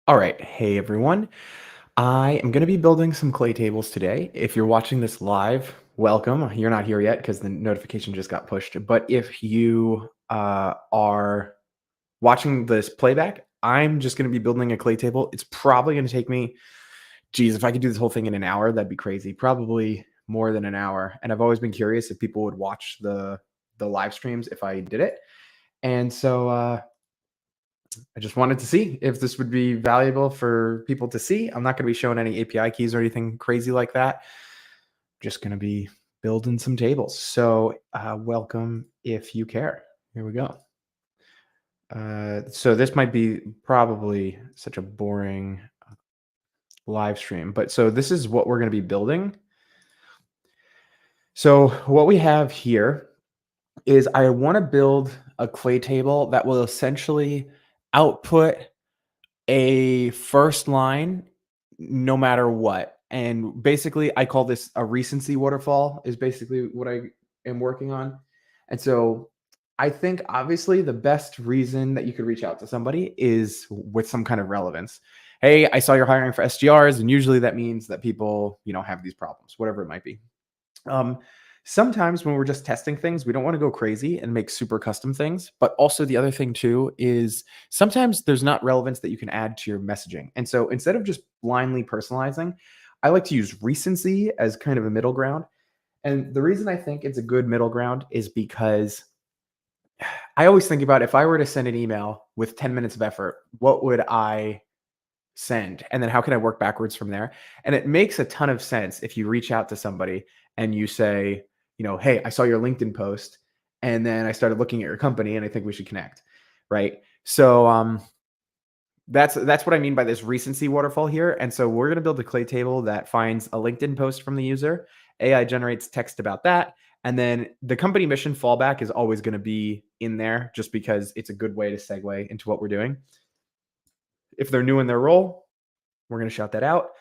All right. Hey, everyone. I am going to be building some clay tables today. If you're watching this live, welcome. You're not here yet because the notification just got pushed. But if you are watching this playback, I'm just going to be building a clay table. It's probably going to take me, geez, if I could do this whole thing in an hour, that'd be crazy. Probably more than an hour. And I've always been curious if people would watch the live streams if I did it. And so I just wanted to see if this would be valuable for people to see. I'm not going to be showing any API keys or anything crazy like that. Just going to be building some tables. So, welcome if you care. Here we go. So this might be probably such a boring live stream, but so this is what we're going to be building. So what we have here is I want to build a clay table that will essentially output a first line no matter what. And basically, I call this a recency waterfall, is basically what I am working on. And so I think obviously the best reason that you could reach out to somebody is with some kind of relevance. Hey, I saw you're hiring for SDRs, and usually that means that people, have these problems, whatever it might be. Um, Sometimes when we're just testing things, we don't want to go crazy and make super custom things. But also, the other thing too is sometimes there's not relevance that you can add to your messaging. And so instead of just blindly personalizing, I like to use recency as kind of a middle ground. And the reason I think it's a good middle ground is because I always think about if I were to send an email with 10 minutes of effort, what would I send? And then how can I work backwards from there? And it makes a ton of sense if you reach out to somebody and you say, hey, I saw your LinkedIn post and then I started looking at your company and I think we should connect. Right. So that's what I mean by this recency waterfall here. And so we're going to build a clay table that finds a LinkedIn post from the user. AI generates text about that. And then the company mission fallback is always going to be in there just because it's a good way to segue into what we're doing. If they're new in their role, we're going to shout that out.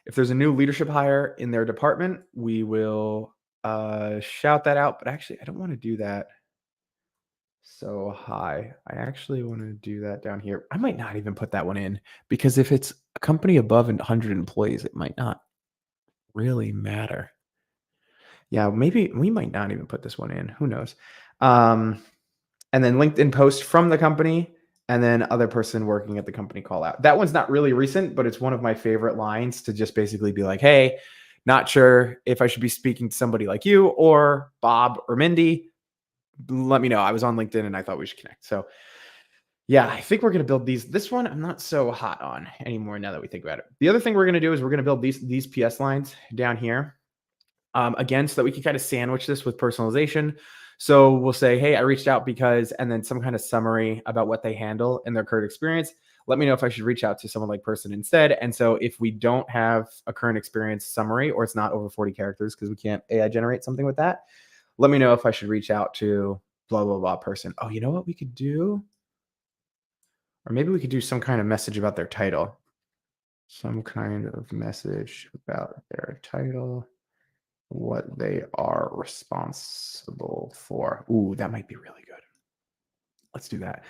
If there's a new leadership hire in their department, we will shout that out. But actually, I don't want to do that so high. I actually want to do that down here. I might not even put that one in because if it's a company above 100 employees, it might not really matter. Yeah, maybe we might not even put this one in. Who knows? Um, and then LinkedIn post from the company, and then other person working at the company call out. That one's not really recent, but it's one of my favorite lines to just basically be like, hey, not sure if I should be speaking to somebody like you or Bob or Mindy. Let me know. I was on LinkedIn and I thought we should connect. So yeah, I think we're going to build these. This one I'm not so hot on anymore now that we think about it. The other thing we're going to do is we're going to build these PS lines down here. Again, so that we can kind of sandwich this with personalization. So we'll say, hey, I reached out because, and then some kind of summary about what they handle in their current experience. Let me know if I should reach out to someone like person instead. And so if we don't have a current experience summary or it's not over 40 characters because we can't AI generate something with that, let me know if I should reach out to blah, blah, blah person. Oh, you know what we could do? Or maybe we could do some kind of message about their title. Some kind of message about their title, what they are responsible for. Ooh, that might be really good. Let's do that.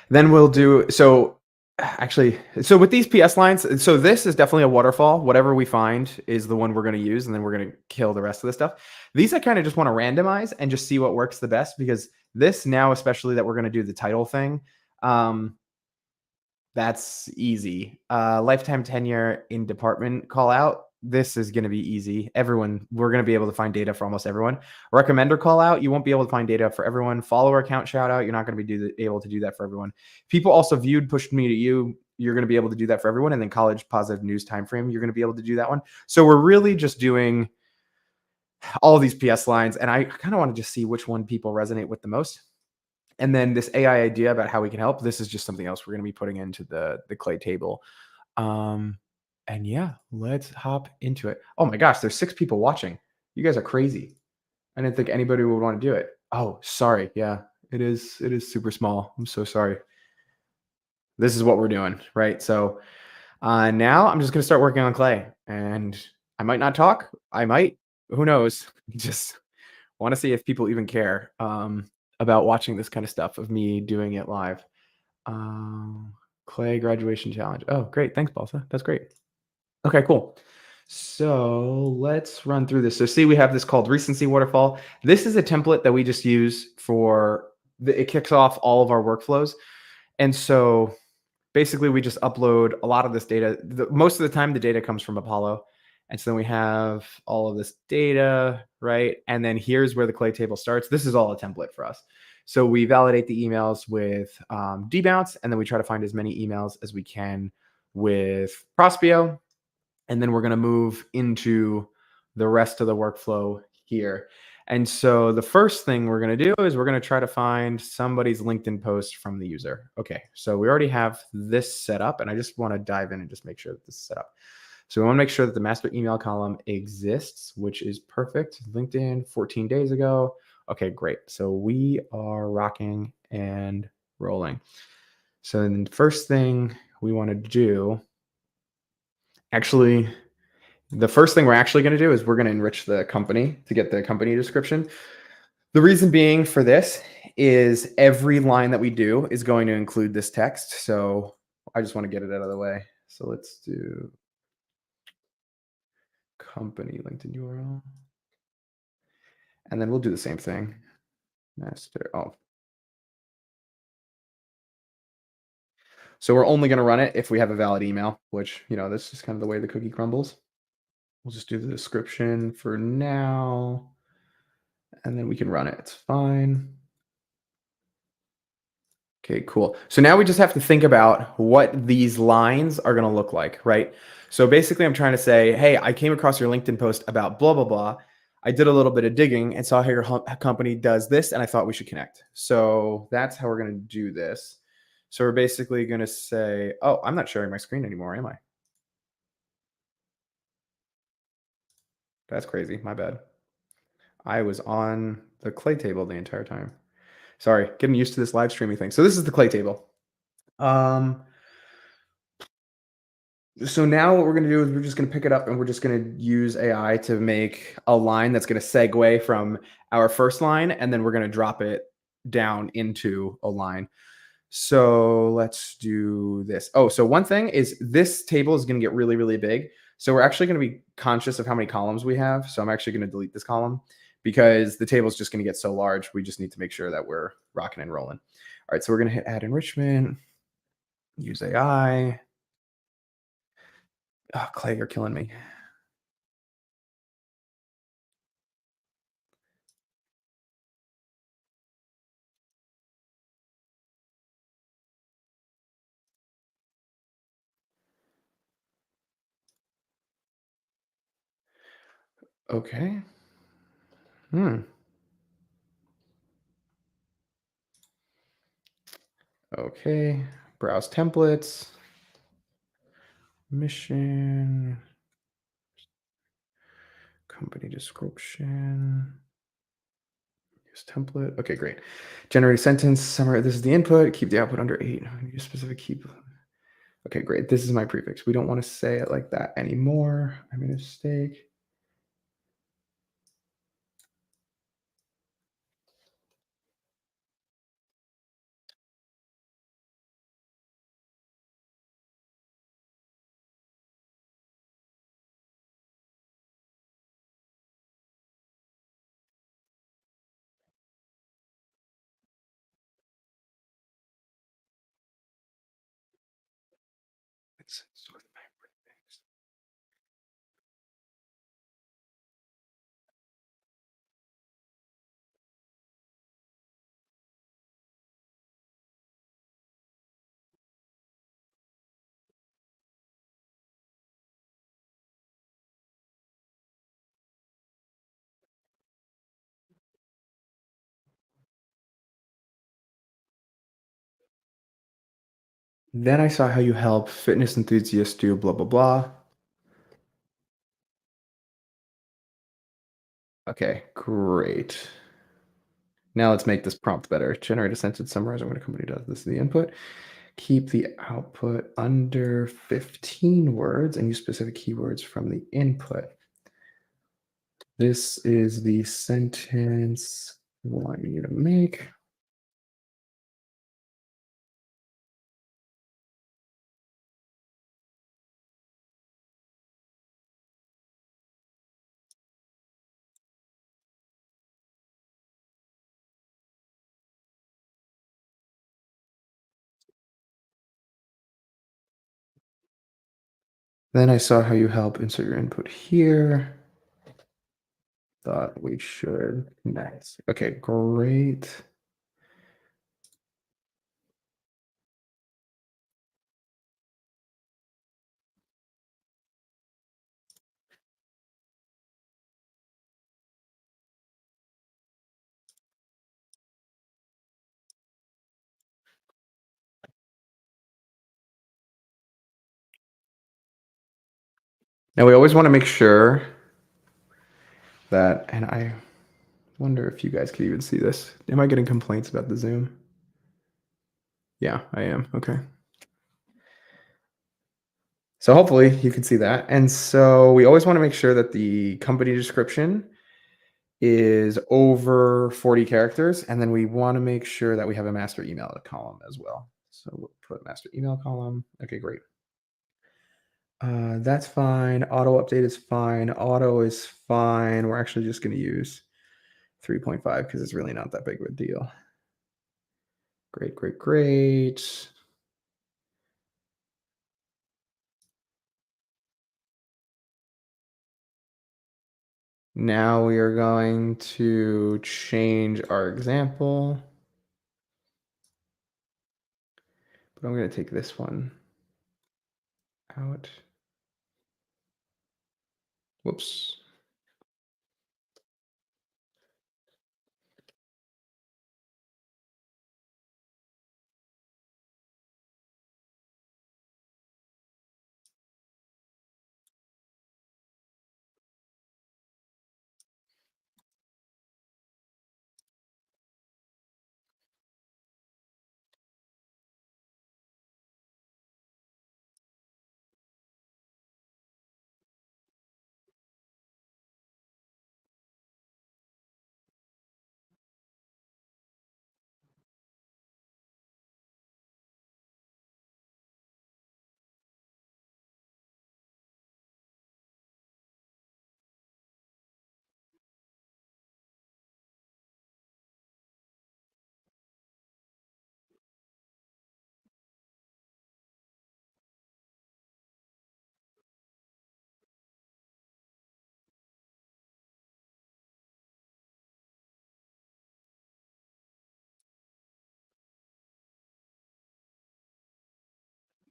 Then we'll do so actually so with these PS lines, so this is definitely a waterfall. Whatever we find is the one we're going to use, and then we're going to kill the rest of the stuff. These I kind of just want to randomize and just see what works the best because this now, especially that we're going to do the title thing, that's easy. Lifetime tenure in department call out. This is going to be easy. Everyone, we're going to be able to find data for almost everyone. Recommender call out. You won't be able to find data for everyone. Follower account shout out. You're not going to be able to do that for everyone. People also viewed, pushed me to you. You're going to be able to do that for everyone. And then college positive news time frame. You're going to be able to do that one. So we're really just doing all of these PS lines. And I kind of want to just see which one people resonate with the most. And then this AI idea about how we can help, this is just something else we're going to be putting into the clay table. And yeah, let's hop into it. Oh my gosh, there's 6 people watching. You guys are crazy. I didn't think anybody would want to do it. Oh, sorry. Yeah, it is super small. I'm so sorry. This is what we're doing, right? So now I'm just going to start working on clay, and I might not talk. I might. Who knows? Just want to see if people even care about watching this kind of stuff of me doing it live. Um, Clay graduation challenge. Oh, great. Thanks, Balsa. That's great. Okay, cool. So let's run through this. So see, we have this called recency waterfall. This is a template that we just use for it kicks off all of our workflows. And so basically we just upload a lot of this data. Most of the time the data comes from Apollo. And so then we have all of this data, right? And then here's where the Clay table starts. This is all a template for us. So we validate the emails with dbounce, and then we try to find as many emails as we can with Prospeo. And then we're going to move into the rest of the workflow here. And so the first thing we're going to do is we're going to try to find somebody's LinkedIn post from the user. Okay, so we already have this set up, and I just want to dive in and just make sure that this is set up. So we want to make sure that the master email column exists, which is perfect. LinkedIn 14 days ago. Okay, great. So we are rocking and rolling. So then the first thing we want to do, actually, the first thing we're actually going to do is we're going to enrich the company to get the company description. The reason being for this is every line that we do is going to include this text. So I just want to get it out of the way. So let's do company LinkedIn URL. And then we'll do the same thing. Master. Oh. So we're only going to run it if we have a valid email, which, this is kind of the way the cookie crumbles. We'll just do the description for now. And then we can run it. It's fine. Okay, cool. So now we just have to think about what these lines are going to look like, right? So basically I'm trying to say, hey, I came across your LinkedIn post about blah, blah, blah. I did a little bit of digging and saw how your company does this, and I thought we should connect. So that's how we're going to do this. So we're basically going to say, oh, I'm not sharing my screen anymore, am I? That's crazy. My bad. I was on the Clay table the entire time. Sorry, getting used to this live streaming thing. So this is the Clay table. So now what we're going to do is we're just going to pick it up and we're just going to use AI to make a line that's going to segue from our first line, and then we're going to drop it down into a line. So let's do this. Oh, so one thing is this table is going to get really, really big. So we're actually going to be conscious of how many columns we have. So I'm actually going to delete this column because the table is just going to get so large. We just need to make sure that we're rocking and rolling. All right, so we're going to hit add enrichment, use AI. Oh, Clay, you're killing me. Okay. Okay. Browse templates. Mission. Company description. Use template. Okay, great. Generate a sentence. Summary. This is the input. Keep the output under 8. Use specific keep. Okay, great. This is my prefix. We don't want to say it like that anymore. I made a mistake. It's sort of my prefix. Then I saw how you help fitness enthusiasts do blah, blah, blah. Okay, great. Now let's make this prompt better. Generate a sentence summarizing what a company does. This is the input. Keep the output under 15 words and use specific keywords from the input. This is the sentence we want you to make. Then I saw how you help insert your input here. Thought we should connect. Okay, great. Now we always want to make sure that, and I wonder if you guys can even see this. Am I getting complaints about the Zoom? Yeah, I am. Okay. So hopefully you can see that. And so we always want to make sure that the company description is over 40 characters. And then we want to make sure that we have a master email column as well. So we'll put master email column. Okay, great. That's fine. Auto update is fine. Auto is fine. We're actually just going to use 3.5 because it's really not that big of a deal. Great, great, great. Now we are going to change our example. But I'm going to take this one out. Whoops.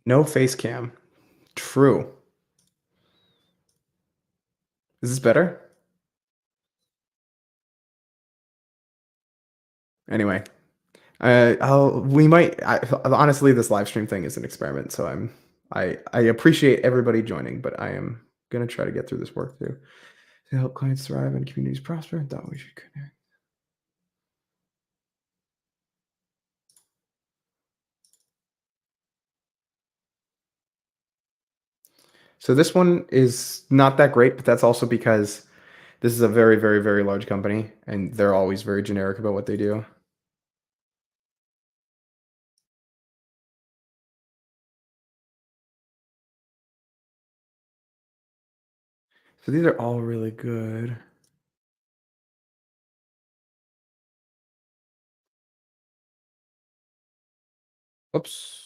No face cam. True. Is this better? Anyway, we might. Honestly, this live stream thing is an experiment, so I appreciate everybody joining, but I am gonna try to get through this work too to help clients thrive and communities prosper. Thought we should connect. So this one is not that great, but that's also because this is a very, very, very large company, and they're always very generic about what they do. So these are all really good. Oops.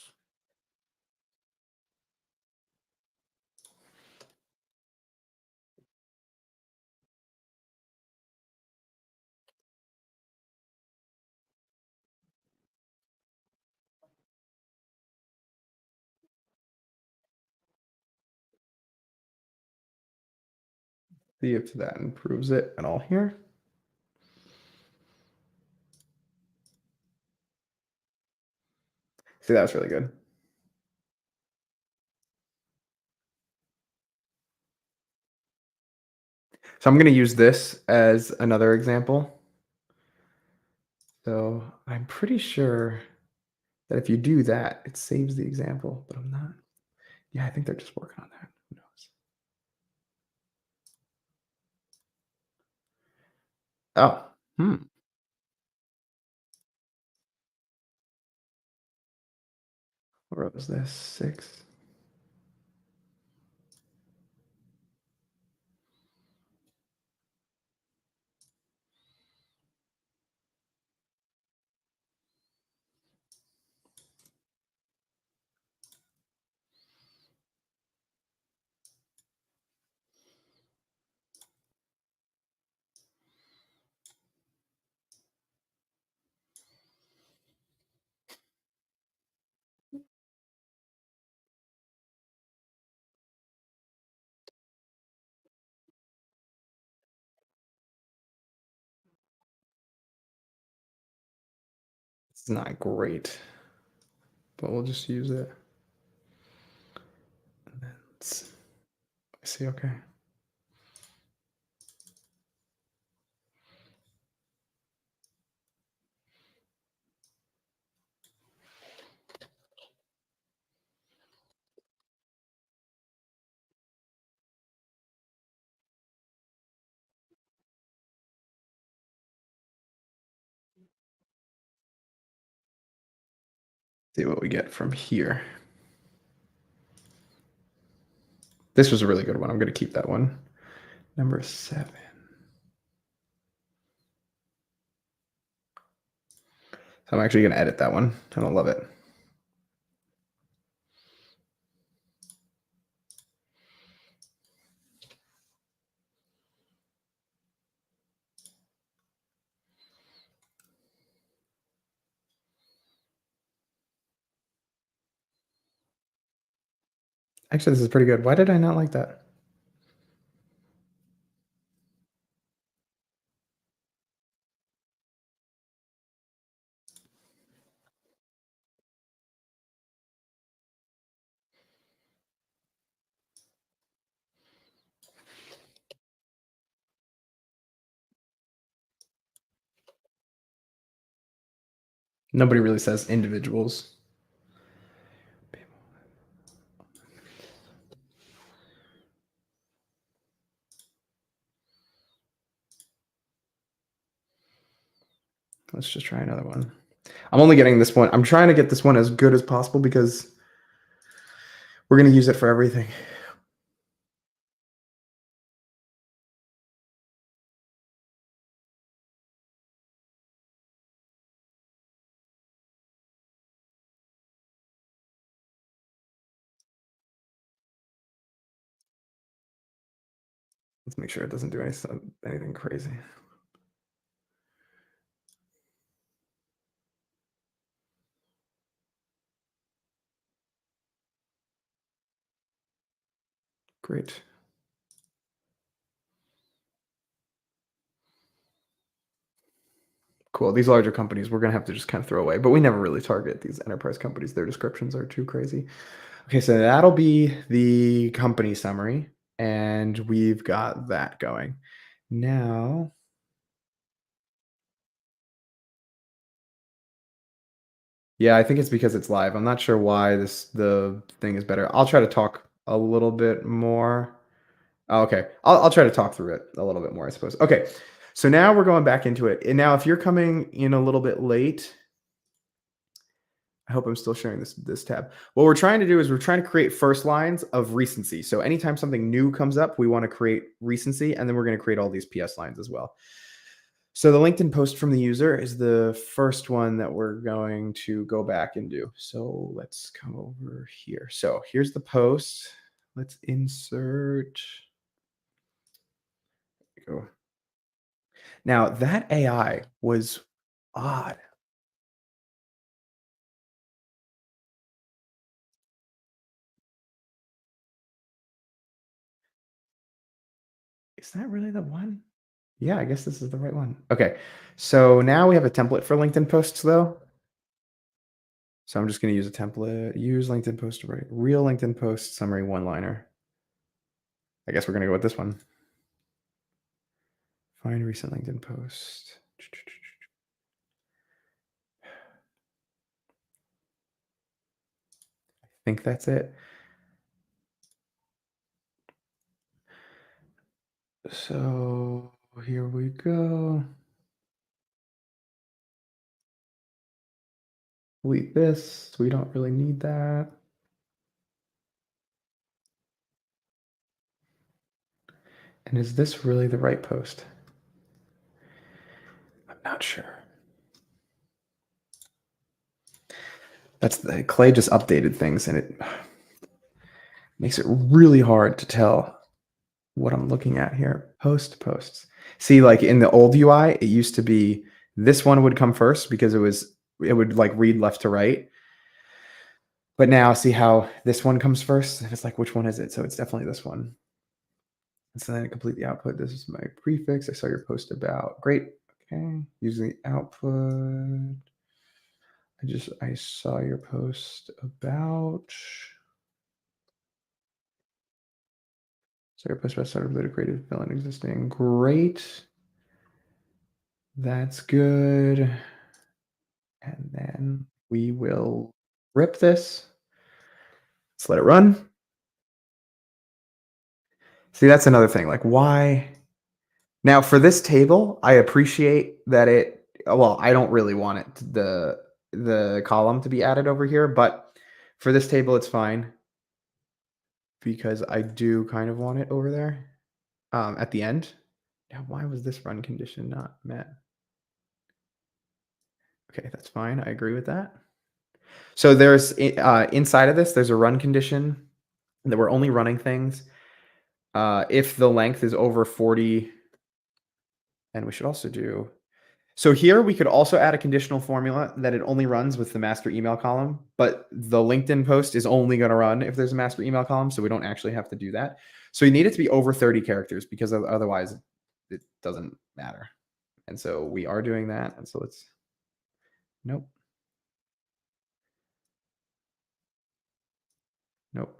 See if that improves it at all here. See, that was really good. So I'm going to use this as another example. So I'm pretty sure that if you do that, it saves the example, but I'm not. Yeah, I think they're just working on that. Who knows? Oh, what was this? 6. It's not great, but we'll just use it. And then let's see, okay. See what we get from here. This was a really good one. I'm going to keep that one. Number 7. So I'm actually going to edit that one. I don't love it. Actually, this is pretty good. Why did I not like that? Nobody really says individuals. Let's just try another one. I'm only getting this one. I'm trying to get this one as good as possible because we're going to use it for everything. Let's make sure it doesn't do anything crazy. Great. Cool. These larger companies we're going to have to just kind of throw away, but we never really target these enterprise companies. Their descriptions are too crazy. Okay, so that'll be the company summary, and we've got that going. Now, yeah, I think it's because it's live. I'm not sure why the thing is better. I'll try to talk a little bit more. Oh, okay. I'll try to talk through it a little bit more, I suppose. Okay. So now we're going back into it. And now if you're coming in a little bit late, I hope I'm still sharing this tab. What we're trying to do is we're trying to create first lines of recency. So anytime something new comes up, we want to create recency, and then we're going to create all these PS lines as well. So the LinkedIn post from the user is the first one that we're going to go back and do. So let's come over here. So here's the post. Let's insert. Go. Now that AI was odd. Is that really the one? Yeah, I guess this is the right one. Okay. So now we have a template for LinkedIn posts though. So I'm just going to use a template, use LinkedIn post to write real LinkedIn post summary one-liner. I guess we're going to go with this one. Find recent LinkedIn post. I think that's it. So here we go. Delete this. We don't really need that. And is this really the right post? I'm not sure. That's the Clay just updated things, and it makes it really hard to tell what I'm looking at here. Posts. See, like in the old UI, it used to be this one would come first because it would like read left to right. But now see how this one comes first? And it's like, which one is it? So it's definitely this one. And so then I complete the output. This is my prefix. I saw your post about. Great. Okay. Using the output. I saw your post about. So your post about started with a creative villain existing. Great. That's good. And then we will rip this. Let's let it run. See, that's another thing. Like, why? Now, for this table, I appreciate that well, I don't really want the column to be added over here, but for this table, it's fine because I do kind of want it over there at the end. Now, why was this run condition not met? Okay, that's fine. I agree with that. So there's inside of this, there's a run condition that we're only running things if the length is over 40. And we should also do. So here we could also add a conditional formula that it only runs with the master email column, but the LinkedIn post is only going to run if there's a master email column. So we don't actually have to do that. So you need it to be over 30 characters because otherwise it doesn't matter. And so we are doing that. And so let's, nope. Nope.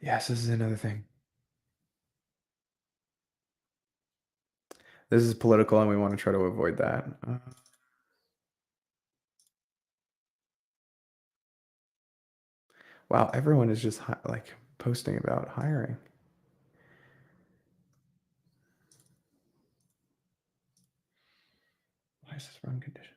Yes, this is another thing. This is political and we want to try to avoid that. Wow, everyone is just like posting about hiring. Why is this run condition?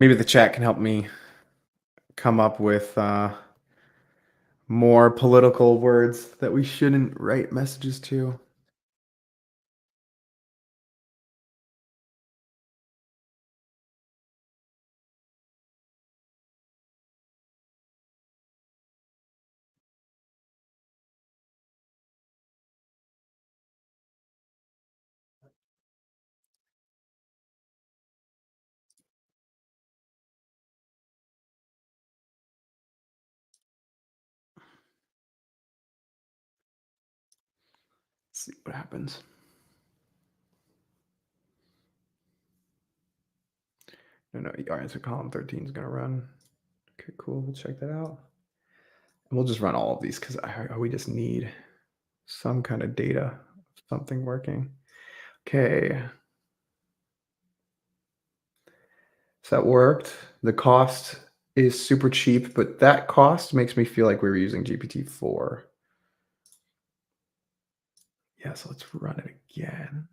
Maybe the chat can help me come up with more political words that we shouldn't write messages to. Let's see what happens. No, all right, so column 13 is going to run. Okay, cool. We'll check that out. And we'll just run all of these because we just need some kind of data, something working. Okay. So that worked. The cost is super cheap, but that cost makes me feel like we were using GPT-4. Yeah, so let's run it again.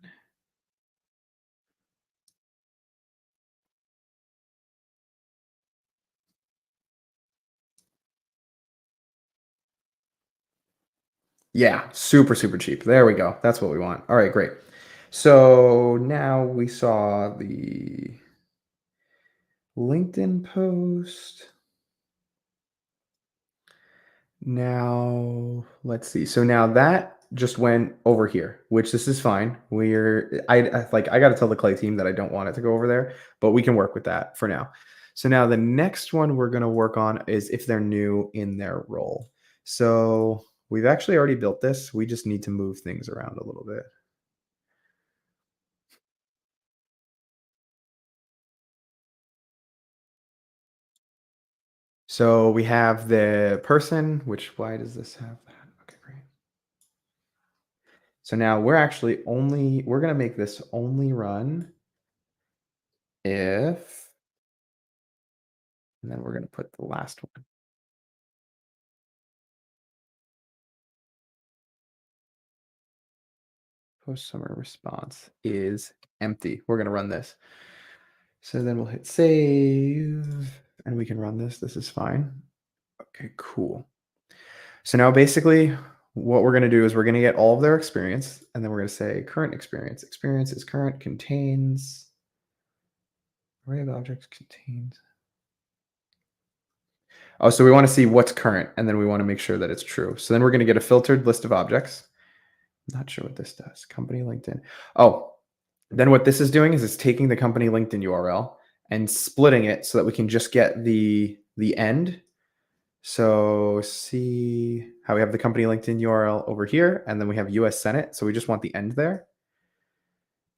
Yeah, super, super cheap. There we go. That's what we want. All right, great. So now we saw the LinkedIn post. Now, let's see. So now that just went over here, which this is fine. I got to tell the Clay team that I don't want it to go over there, but we can work with that for now. So now the next one we're going to work on is if they're new in their role. So we've actually already built this. We just need to move things around a little bit. So we have the person, which why does this have that? Okay, great. So now we're going to make this only run if, and then we're going to put the last one. Post summary response is empty. We're going to run this. So then we'll hit save and we can run this. This is fine. Okay, cool. So now basically what we're going to do is we're going to get all of their experience and then we're going to say current experience. Experience is current contains array of objects contains. Oh, so we want to see what's current and then we want to make sure that it's true. So then we're going to get a filtered list of objects. I'm not sure what this does. Company LinkedIn. Oh, then what this is doing is it's taking the company LinkedIn URL and splitting it so that we can just get the end. So see how we have the company LinkedIn URL over here, and then we have US Senate. So we just want the end there.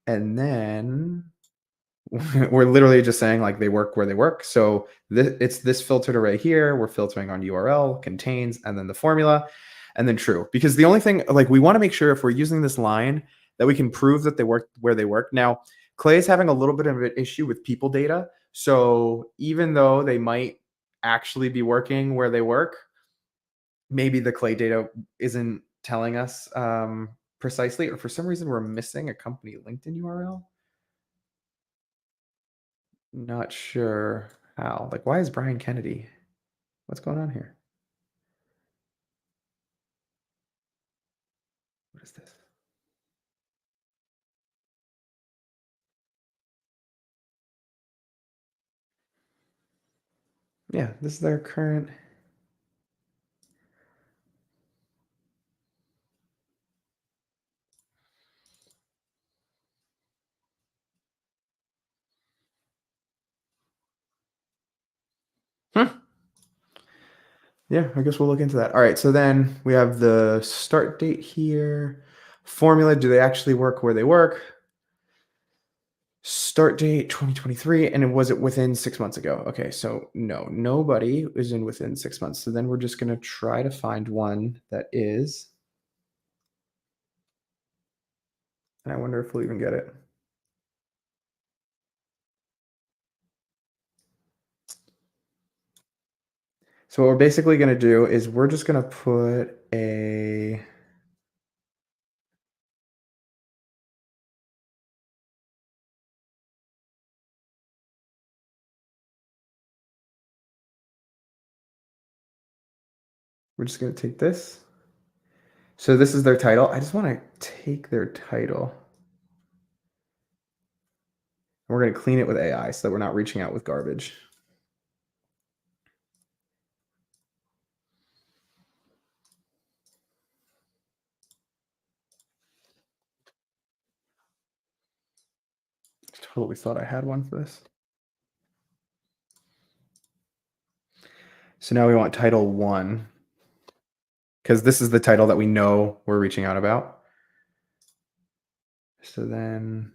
And then we're literally just saying like they work where they work. So it's this filtered array here. We're filtering on URL, contains, and then the formula, and then true. Because the only thing, like we want to make sure if we're using this line that we can prove that they work where they work. Now, Clay is having a little bit of an issue with people data. So even though they might actually be working where they work, maybe the Clay data isn't telling us precisely, or for some reason we're missing a company LinkedIn URL. Not sure how. Like, why is Brian Kennedy? What's going on here? What is this? Yeah, this is their current. Huh. Yeah, I guess we'll look into that. All right, so then we have the start date here. Formula, do they actually work where they work? Start date 2023, and was it within 6 months ago? Okay, so no, nobody is in within 6 months. So then we're just gonna try to find one that is. And I wonder if we'll even get it. So what we're basically gonna do is we're just gonna put a. We're just gonna take this. So this is their title. I just want to take their title. We're going to clean it with AI so that we're not reaching out with garbage. Totally thought I had one for this. So now we want title 1 because this is the title that we know we're reaching out about. So then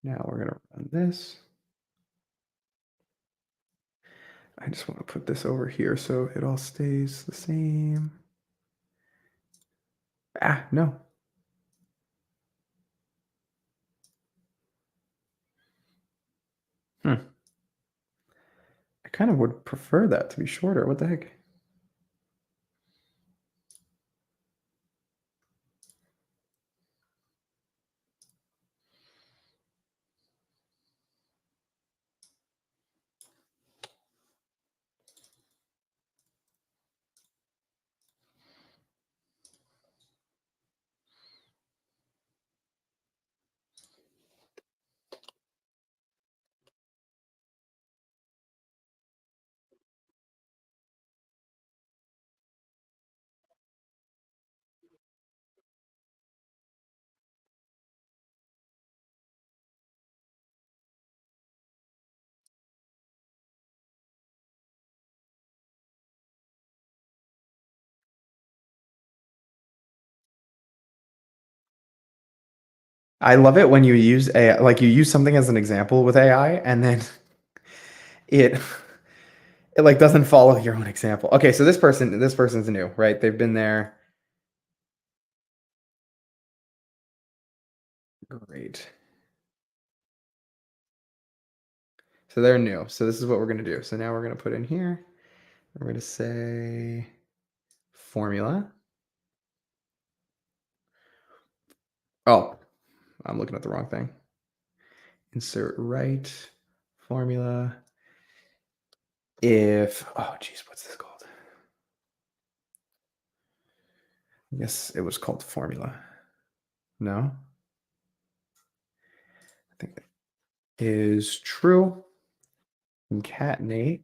now we're going to run this. I just want to put this over here so it all stays the same. Ah, no. I kind of would prefer that to be shorter. What the heck? I love it when you use AI, like you use something as an example with AI, and then it it like doesn't follow your own example. Okay, so this person's new, right? They've been there. Great. So they're new. So this is what we're going to do. So now we're going to put in here, we're going to say formula. Oh, I'm looking at the wrong thing. Insert right formula. If, oh geez, what's this called? I guess it was called formula. No, I think that is true. Concatenate.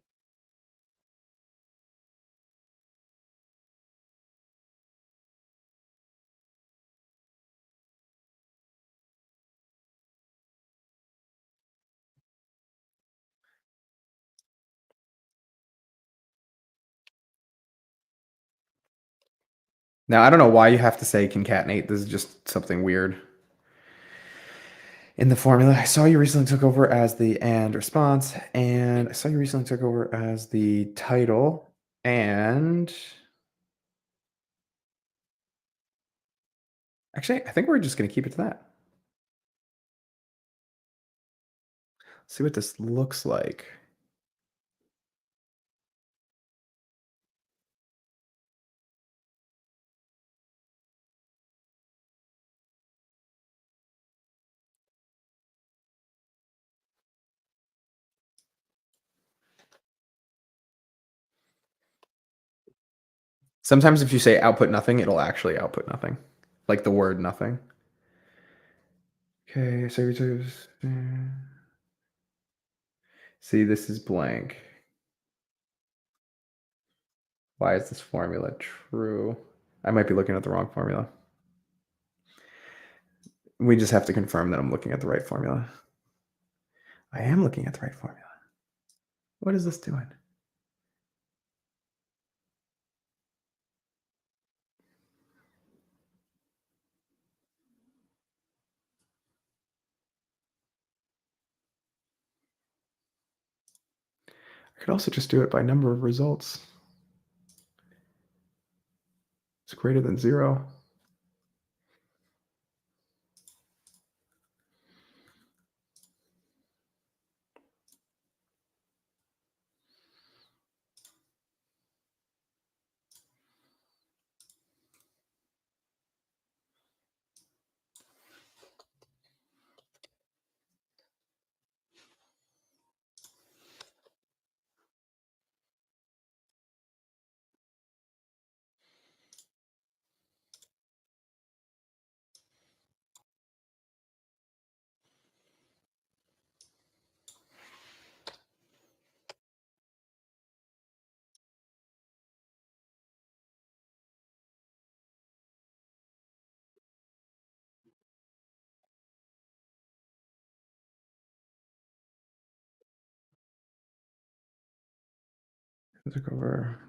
Now, I don't know why you have to say concatenate. This is just something weird in the formula. I saw you recently took over as the and response, and I saw you recently took over as the title, and actually, I think we're just going to keep it to that. See what this looks like. Sometimes if you say output nothing, it'll actually output nothing, like the word nothing. Okay, so see, this is blank. Why is this formula true? I might be looking at the wrong formula. We just have to confirm that I'm looking at the right formula. I am looking at the right formula. What is this doing? I could also just do it by number of results. It's greater than 0. Took over.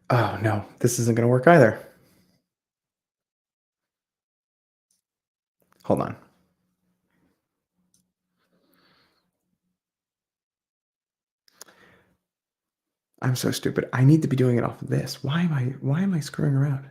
Oh no, this isn't going to work either. Hold on. I'm so stupid. I need to be doing it off of this. Why am I screwing around?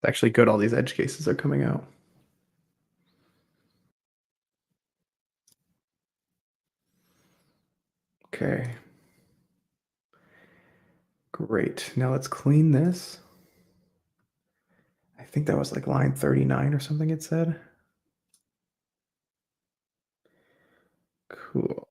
It's actually good all these edge cases are coming out. Okay. Great. Now let's clean this. I think that was like line 39 or something it said. Cool.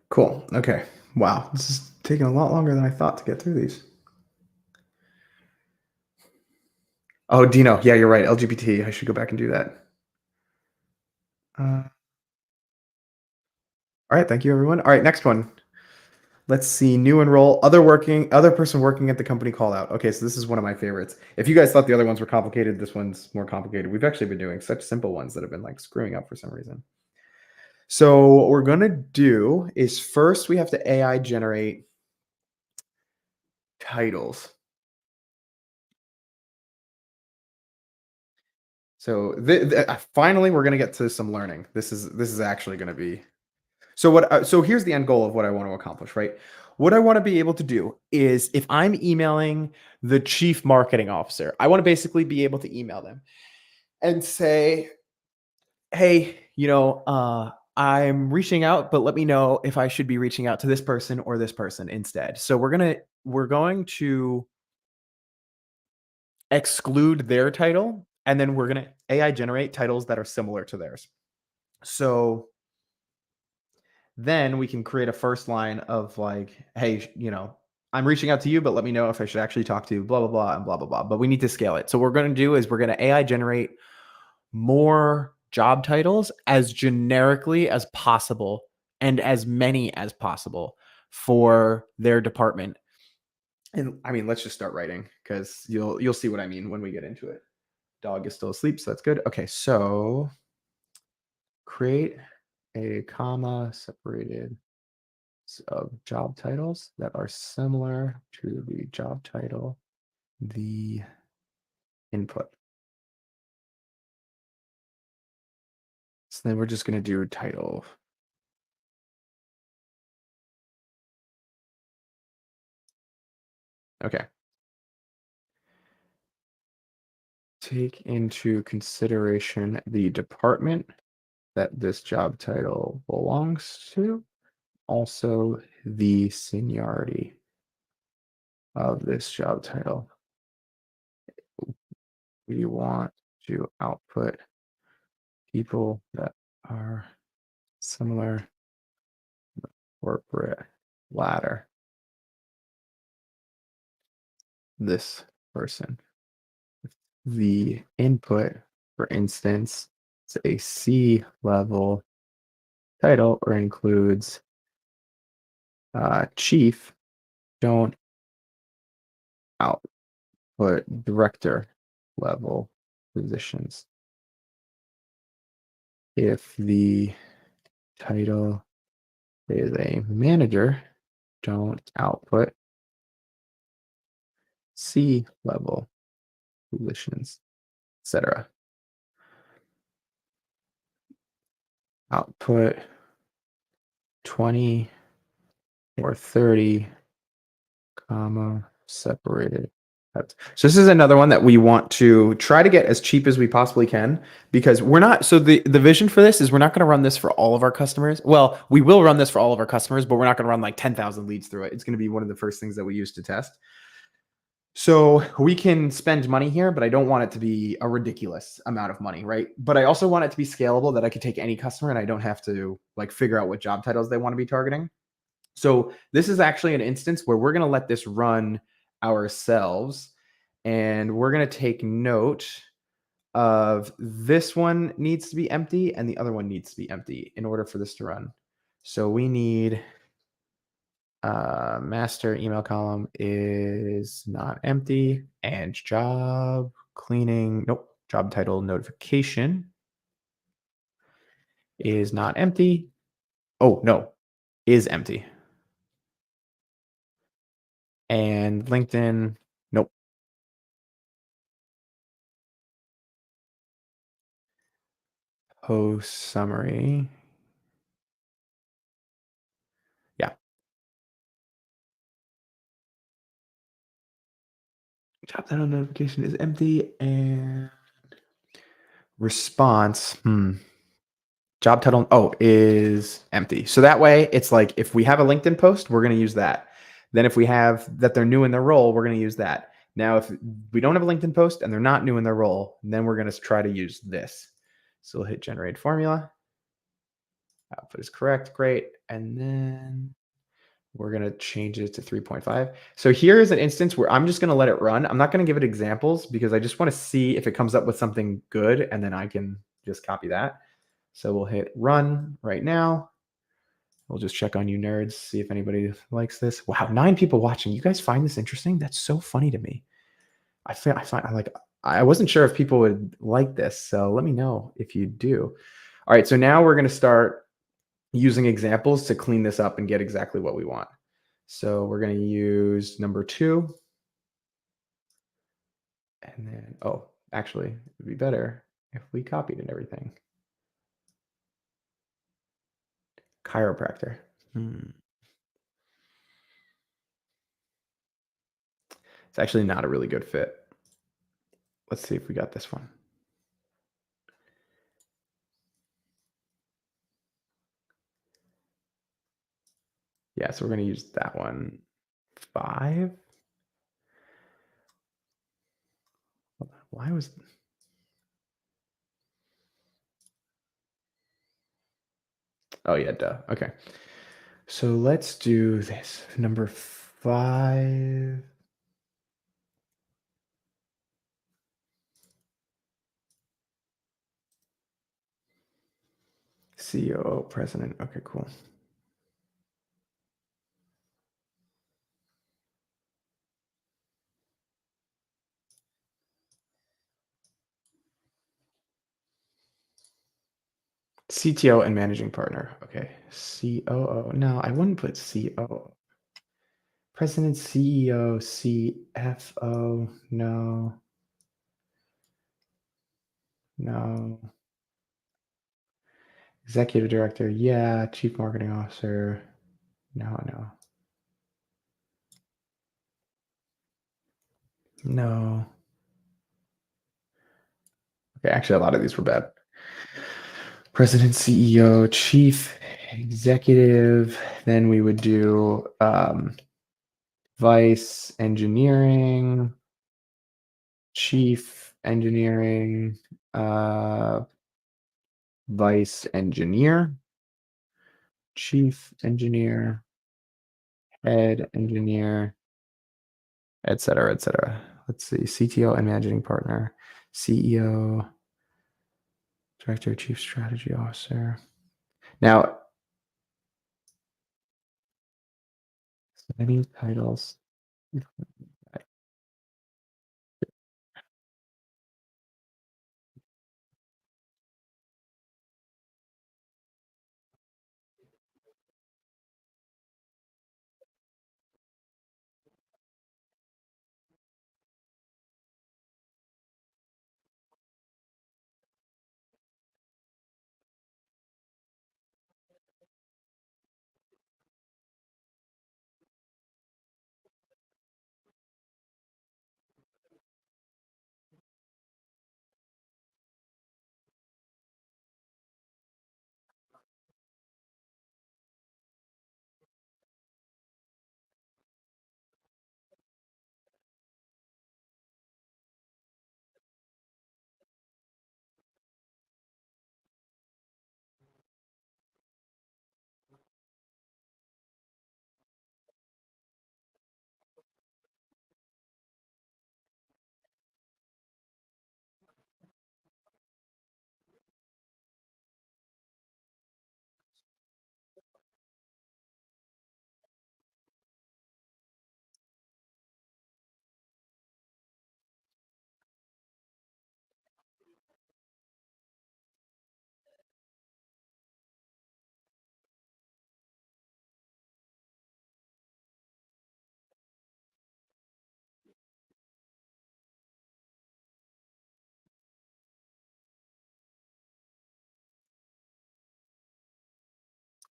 Cool. Okay. Wow. This is taking a lot longer than I thought to get through these. Oh, Dino. Yeah, you're right. LGBT. I should go back and do that. All right. Thank you, everyone. All right. Next one. Let's see. New enroll. Other person working at the company call out. Okay. So this is one of my favorites. If you guys thought the other ones were complicated, this one's more complicated. We've actually been doing such simple ones that have been like screwing up for some reason. So what we're going to do is first we have to AI generate titles. So finally, we're gonna get to some learning. This is actually gonna be so here's the end goal of what I want to accomplish, right? What I want to be able to do is if I'm emailing the chief marketing officer, I want to basically be able to email them and say, hey, I'm reaching out, but let me know if I should be reaching out to this person or this person instead. So we're going to exclude their title, and then we're going to AI generate titles that are similar to theirs. So then we can create a first line of like, hey, I'm reaching out to you, but let me know if I should actually talk to blah, blah, blah, and blah, blah, blah. But we need to scale it. So what we're going to do is we're going to AI generate more job titles as generically as possible and as many as possible for their department. And I mean, let's just start writing because you'll see what I mean when we get into it. Dog is still asleep, so that's good. Okay, so create a comma separated of job titles that are similar to the job title, the input. So then we're just going to do title. Okay. Take into consideration the department that this job title belongs to, also the seniority of this job title. We want to output people that are similar corporate ladder. This person. The input, for instance, is a C-level title or includes chief, don't output director level positions. If the title is a manager, don't output C-level positions, etc. Output 20 or 30, comma, separated. So this is another one that we want to try to get as cheap as we possibly can because we're not, so the vision for this is we're not going to run this for all of our customers. Well, we will run this for all of our customers, but we're not going to run like 10,000 leads through it. It's going to be one of the first things that we use to test. So we can spend money here, but I don't want it to be a ridiculous amount of money, right? But I also want it to be scalable that I could take any customer and I don't have to like figure out what job titles they want to be targeting. So this is actually an instance where we're going to let this run ourselves and we're going to take note of this one needs to be empty and the other one needs to be empty in order for this to run. So we need Master email column is not empty, and job cleaning, nope, job title notification is not empty. Oh, no, is empty. And LinkedIn, nope. Post summary. Yeah. Job title notification is empty and response. Job title, oh, is empty. So that way it's like if we have a LinkedIn post, we're going to use that. Then if we have that they're new in their role, we're going to use that. Now, if we don't have a LinkedIn post and they're not new in their role, then we're going to try to use this. So we'll hit generate formula. Output is correct. Great. And then we're going to change it to 3.5. So here is an instance where I'm just going to let it run. I'm not going to give it examples because I just want to see if it comes up with something good, and then I can just copy that. So we'll hit run right now. We'll just check on you nerds, see if anybody likes this. Wow, 9 people watching. You guys find this interesting? That's so funny to me. I wasn't sure if people would like this, so let me know if you do. All right, so now we're going to start using examples to clean this up and get exactly what we want. So we're going to use number 2. And then, oh, actually, it'd be better if we copied and everything. Chiropractor. It's actually not a really good fit. Let's see if we got this one. Yeah, so we're going to use that one. 5. Why was... Oh, yeah, duh. Okay. So let's do this. Number 5. CEO, president. Okay, cool. CTO and managing partner. Okay. COO. No, I wouldn't put COO. President, CEO, CFO. No. No. Executive director. Yeah. Chief marketing officer. No, no. No. Okay, actually, a lot of these were bad. President, CEO, chief executive. Then we would do vice engineering, chief engineering, vice engineer, chief engineer, head engineer, et cetera, et cetera. Let's see, CTO and managing partner, CEO, director, chief strategy officer. Now, any titles.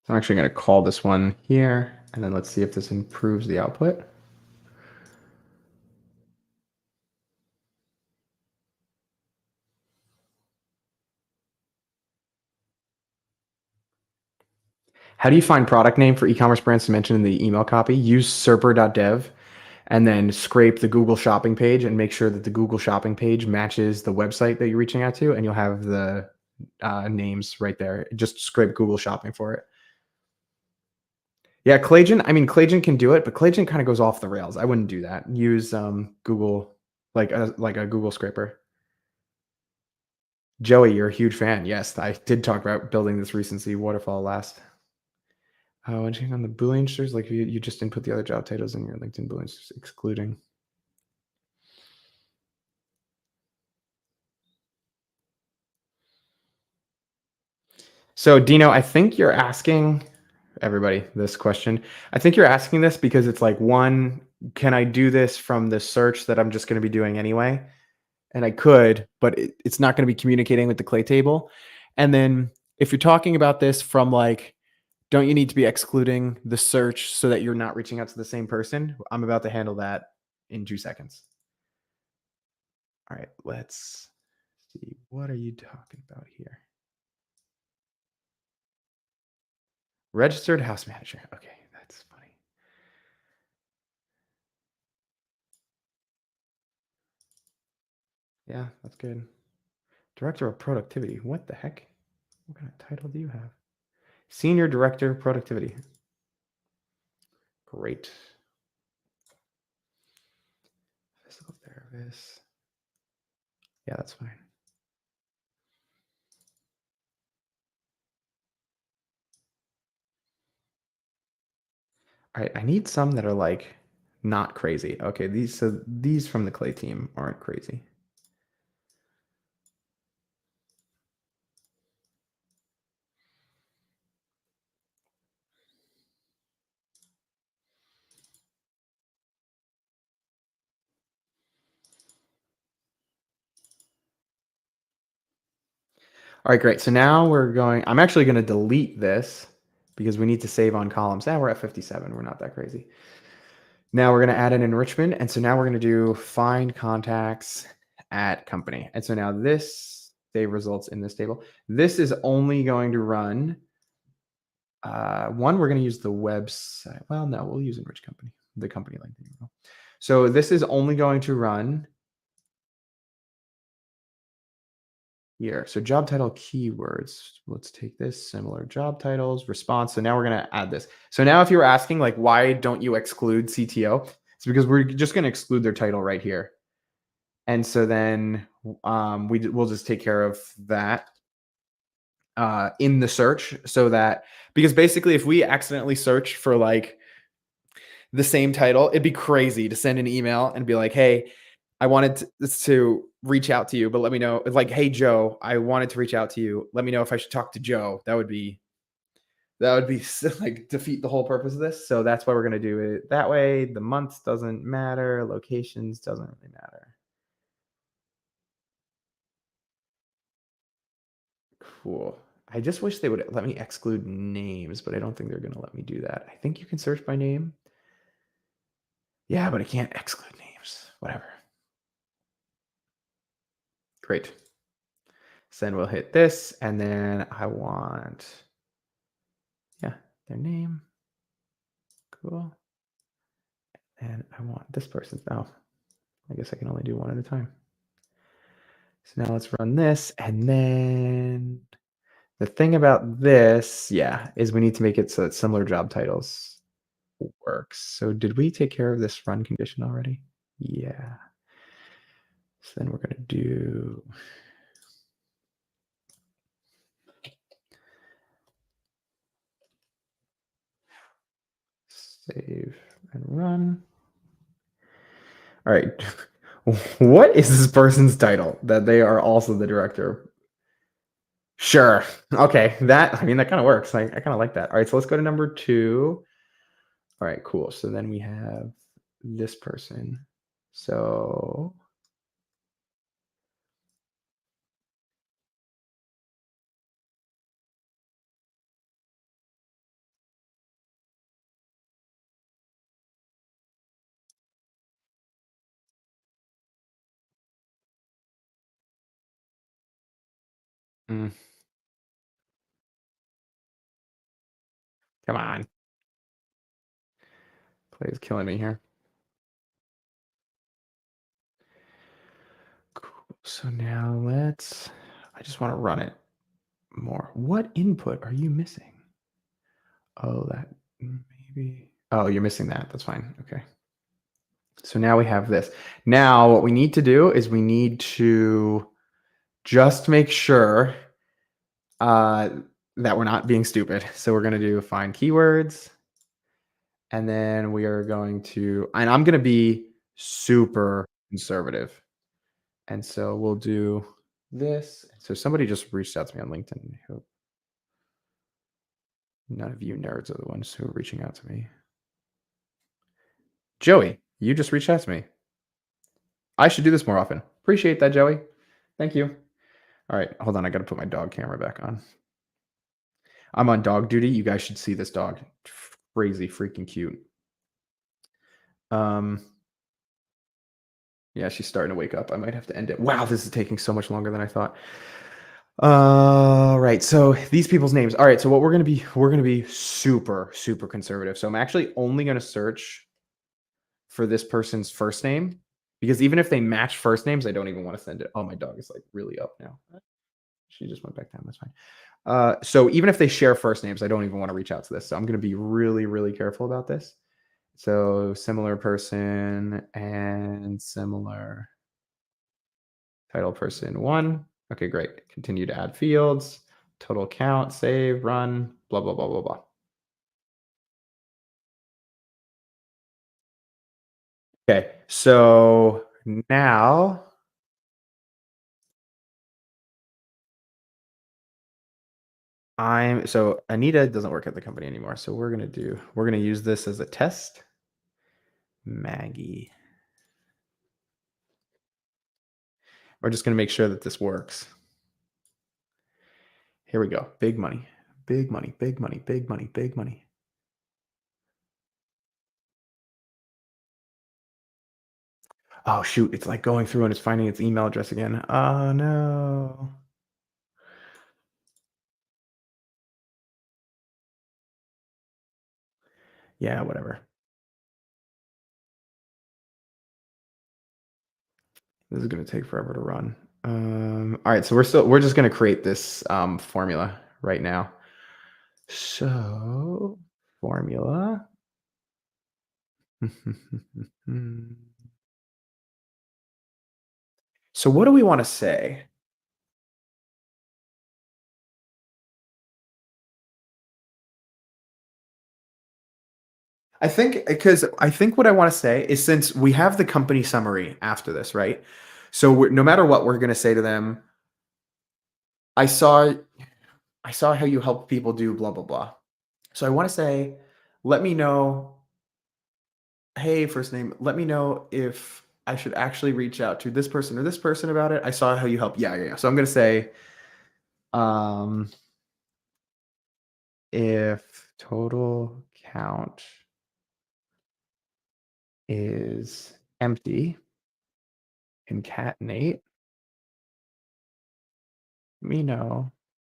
I'm actually going to call this one here, and then let's see if this improves the output. How do you find product name for e-commerce brands to mention in the email copy? Use serper.dev and then scrape the Google Shopping page and make sure that the Google Shopping page matches the website that you're reaching out to, and you'll have the names right there. Just scrape Google Shopping for it. Yeah, Claygen. I mean, Claygen can do it, but Claygen kind of goes off the rails. I wouldn't do that. Use Google, like a Google scraper. Joey, you're a huge fan. Yes, I did talk about building this recency waterfall last. When checking on the Boolean strings, like you just input the other job titles in your LinkedIn Boolean strings, excluding. So Dino, I think you're asking everybody this question. I think you're asking this because it's like, one, can I do this from the search that I'm just going to be doing anyway? And I could, but it's not going to be communicating with the Clay table. And then if you're talking about this from like, don't you need to be excluding the search so that you're not reaching out to the same person? I'm about to handle that in 2 seconds. All right, let's see. What are you talking about here? Registered house manager. Okay, that's funny. Yeah, that's good. Director of productivity. What the heck? What kind of title do you have? Senior Director of Productivity. Great. Physical therapist. Yeah, that's fine. All right, I need some that are like not crazy. Okay, these from the Clay team aren't crazy. All right, great. So now I'm actually going to delete this because we need to save on columns. Now we're at 57. We're not that crazy. Now we're going to add an enrichment. And so now we're going to do find contacts at company. And so now this save results in this table. This is only going to run. One, we're going to use the website. Well, no, we'll use enrich company, the company link. So this is only going to run here. So job title keywords. Let's take this, similar job titles, response. So now we're going to add this. So now if you were asking like, why don't you exclude CTO? It's because we're just going to exclude their title right here. And so then we'll just take care of that in the search, so that, because basically if we accidentally search for like the same title, it'd be crazy to send an email and be like, hey, I wanted to reach out to you, but let me know. Like, hey, Joe, I wanted to reach out to you. Let me know if I should talk to Joe. That would be like defeat the whole purpose of this. So that's why we're going to do it that way. The months doesn't matter. Locations doesn't really matter. Cool. I just wish they would let me exclude names, but I don't think they're going to let me do that. I think you can search by name. Yeah, but I can't exclude names. Whatever. Great. So then we'll hit this, and then I want, yeah, their name. Cool. And I want this person's. Oh, I guess I can only do one at a time. So now let's run this, and then the thing about this, yeah, is we need to make it so that similar job titles works. So did we take care of this run condition already? Yeah. So then we're going to do save and run. All right. What is this person's title that they are also the director? Sure. Okay. That kind of works. I kind of like that. All right. So let's go to number 2. All right, cool. So then we have this person. So Mm, come on. Play is killing me here. Cool. So now I just want to run it more. What input are you missing? Oh, that maybe. Oh, you're missing that. That's fine. Okay. So now we have this. Now what we need to do is we need to just make sure uh, that we're not being stupid. So we're going to do find keywords. And then we are going to, and I'm going to be super conservative. And so we'll do this. So somebody just reached out to me on LinkedIn. I hope none of you nerds are the ones who are reaching out to me. Joey, you just reached out to me. I should do this more often. Appreciate that, Joey. Thank you. All right, hold on. I got to put my dog camera back on. I'm on dog duty. You guys should see this dog. Crazy freaking cute. Yeah, she's starting to wake up. I might have to end it. Wow, this is taking so much longer than I thought. All right, so these people's names. All right, so what we're gonna be super conservative. So I'm actually only gonna search for this person's first name because even if they match first names, I don't even want to send it. Oh, my dog is like really up now. She just went back down. That's fine. So even if they share first names, I don't even want to reach out to this. So I'm gonna be really careful about this. So similar person and similar title person 1. Okay, great. Continue to add fields, total count, save, run, blah, blah, blah, blah, blah. Okay, so now so Anita doesn't work at the company anymore. So we're gonna use this as a test. Maggie. We're just gonna make sure that this works. Here we go. Big money, big money, big money, big money, big money. Oh shoot, it's like going through and it's finding its email address again. Oh no. Yeah, whatever. This is gonna take forever to run. All right, so we're just gonna create this formula right now. So formula. So what do we want to say? I think what I want to say is since we have the company summary after this, right? So no matter what, we're gonna say to them, I saw how you help people do blah blah blah. So I want to say, let me know, hey, first name, let me know if I should actually reach out to this person or this person about it. I saw how you help. Yeah. So I'm gonna say, um, if total count is empty, concatenate, let me know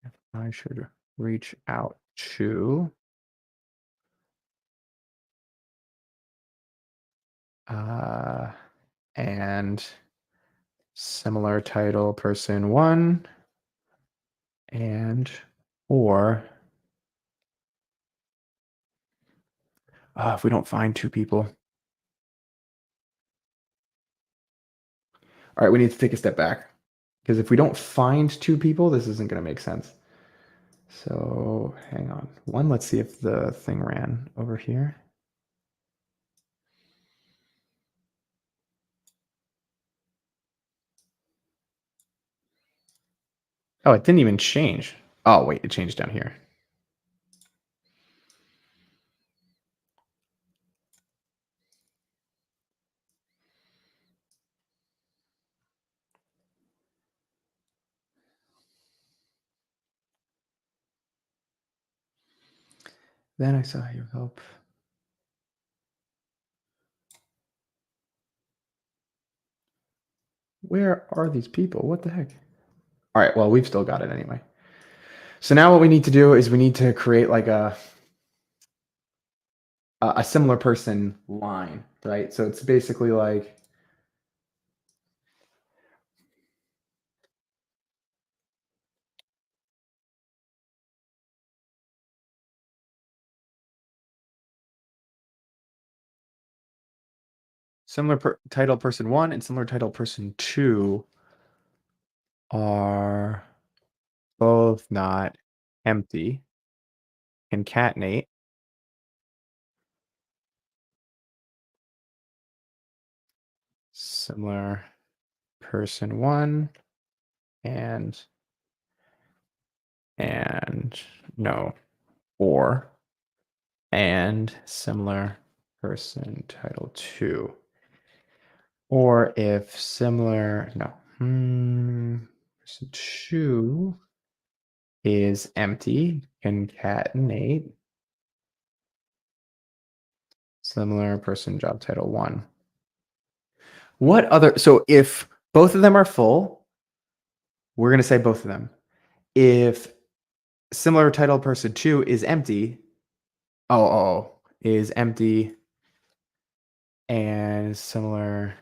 if I should reach out to uh and similar title person 1 and or if we don't find 2 people. All right, we need to take a step back because if we don't find 2 people, this isn't going to make sense. So hang on. One, let's see if the thing ran over here. Oh, it didn't even change. Oh, wait, it changed down here. Then I saw you help. Where are these people? What the heck? All right, well, we've still got it anyway. So now what we need to do is we need to create like a similar person line, right? So it's basically like title person 1 and similar title person 2 are both not empty. Concatenate. Similar person 1 and no, or and similar person title 2. Or if similar, no, person 2 is empty, concatenate similar person job title 1. What other, so if both of them are full, we're going to say both of them. If similar title person 2 is empty, is empty and similar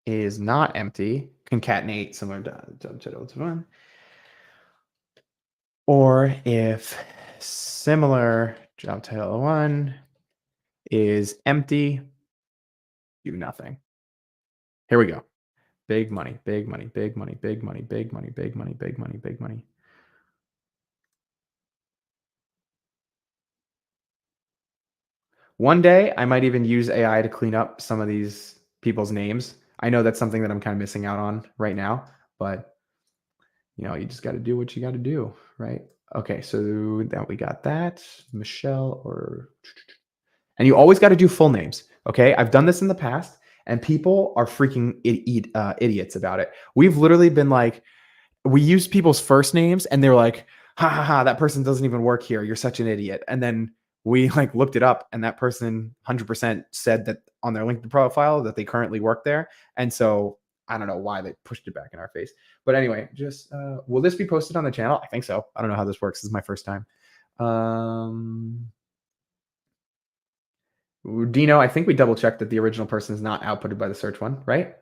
is not empty, concatenate similar job title to 1. Or if similar job title 1 is empty, do nothing. Here we go. Big money, big money, big money, big money, big money, big money, big money, big money. One day, I might even use AI to clean up some of these people's names. I know that's something that I'm kind of missing out on right now, but you just got to do what you got to do, right? Okay, so now we got that. Michelle and you always got to do full names, okay? I've done this in the past, and people are freaking idiots about it. We've literally been like, we use people's first names and they're like, ha ha ha, that person doesn't even work here. You're such an idiot. And then we like looked it up and that person 100% said that on their LinkedIn profile that they currently work there. And so I don't know why they pushed it back in our face. But anyway, just will this be posted on the channel? I think so. I don't know how this works. This is my first time. Dino, I think we double checked that the original person is not outputted by the search one, right?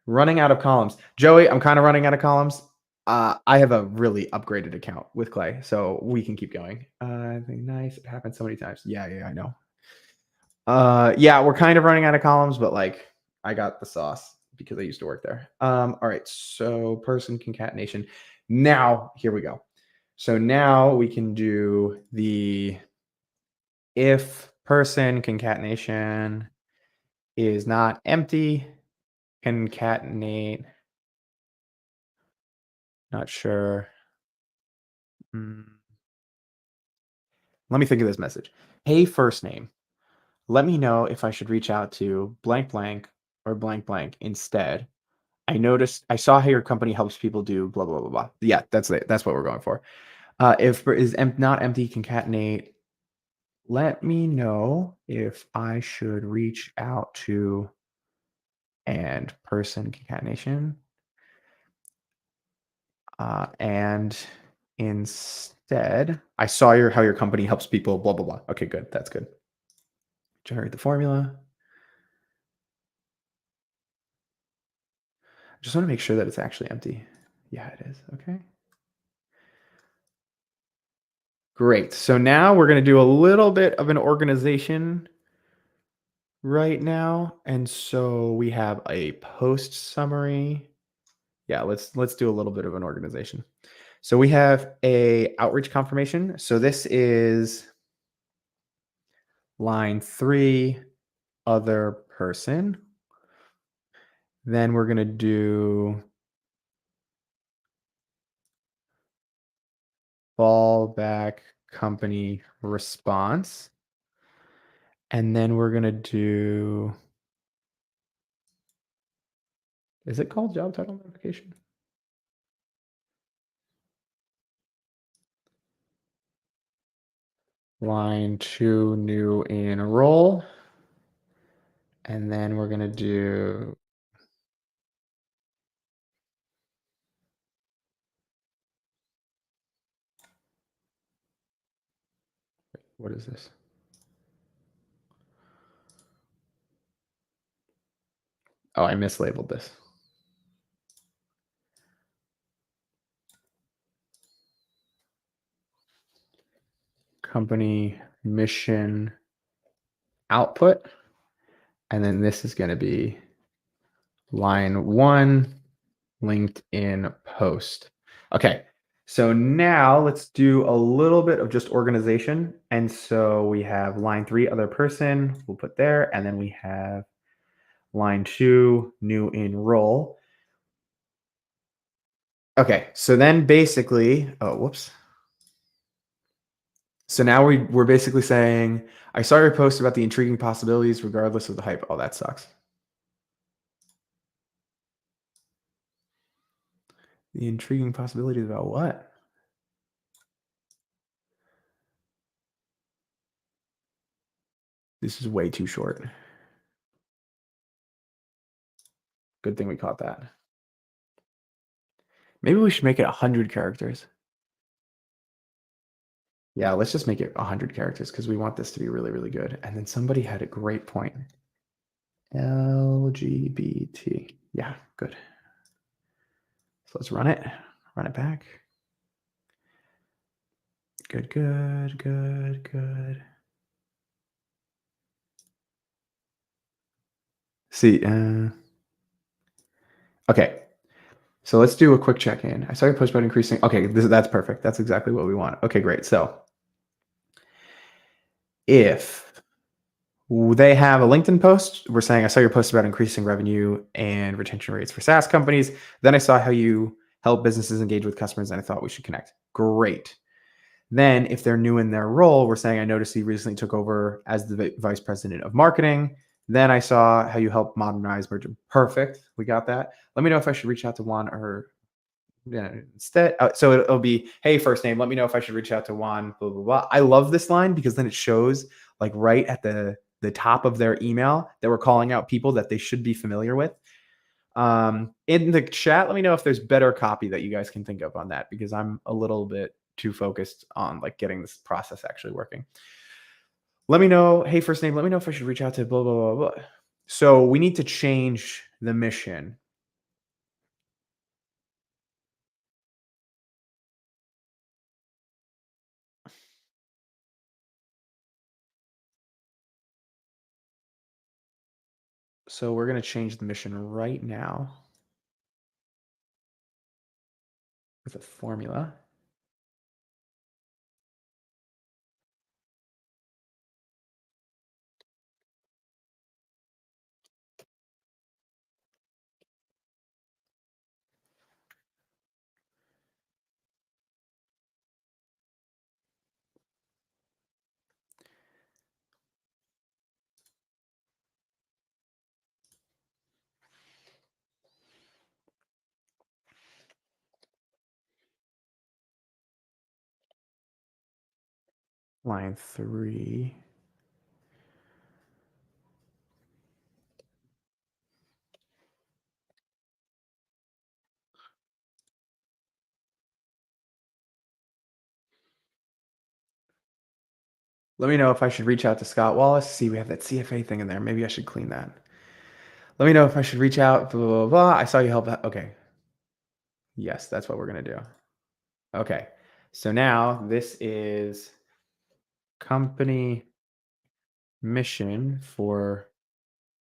Running out of columns. Joey, I'm kind of running out of columns. I have a really upgraded account with Clay, so we can keep going. I think nice. It happened so many times. Yeah, I know. Yeah, we're kind of running out of columns, but like I got the sauce because I used to work there. All right, so person concatenation. Now, here we go. So now we can do the if person concatenation is not empty, concatenate. Not sure. Let me think of this message. Hey, first name. Let me know if I should reach out to blank blank or blank blank instead. I saw how your company helps people do blah blah blah blah. Yeah, that's it. That's what we're going for. If is not empty, concatenate. Let me know if I should reach out to and person concatenation. And instead, I saw how your company helps people blah blah blah. Okay, good. That's good. Generate the formula. Just want to make sure that it's actually empty. Yeah, it is. Okay. Great. So now we're going to do a little bit of an organization right now. And so we have a post summary. Yeah, let's do a little bit of an organization. So we have a outreach confirmation. So this is line 3, other person. Then we're going to do fallback company response. And then we're going to do, is it called job title notification? Line 2, new enroll. And then we're going to do What is this? Oh, I mislabeled this. Company mission output. And then this is going to be line 1, LinkedIn post. Okay. So now let's do a little bit of just organization. And so we have line 3, other person, we'll put there. And then we have line 2, new enroll. Okay. So then basically, oh, whoops. So now we're basically saying, I saw your post about the intriguing possibilities regardless of the hype. Oh, that sucks. The intriguing possibilities about what? This is way too short. Good thing we caught that. Maybe we should make it 100 characters. Yeah, let's just make it 100 characters because we want this to be really, really good. And then somebody had a great point. LGBT. Yeah, good. So let's run it back. Good, good, good, good. See, okay. So let's do a quick check-in. I saw your post about increasing. Okay, that's perfect. That's exactly what we want. Okay, great. So if they have a LinkedIn post, we're saying, I saw your post about increasing revenue and retention rates for SaaS companies. Then I saw how you help businesses engage with customers and I thought we should connect. Great. Then if they're new in their role, we're saying, I noticed you recently took over as the vice president of marketing. Then I saw how you help modernize merger. Perfect. We got that. Let me know if I should reach out to Juan or instead. So it'll be, hey, first name, let me know if I should reach out to Juan, blah, blah, blah. I love this line because then it shows like right at the top of their email that we're calling out people that they should be familiar with. In the chat, let me know if there's better copy that you guys can think of on that because I'm a little bit too focused on like getting this process actually working. Let me know, hey, first name, let me know if I should reach out to blah, blah, blah, blah. So we need to change the mission. So we're going to change the mission right now with a formula. Line 3. Let me know if I should reach out to Scott Wallace. See, we have that CFA thing in there. Maybe I should clean that. Let me know if I should reach out. Blah, blah, blah. I saw you help. Okay. Yes, that's what we're going to do. Okay. So now this is company mission for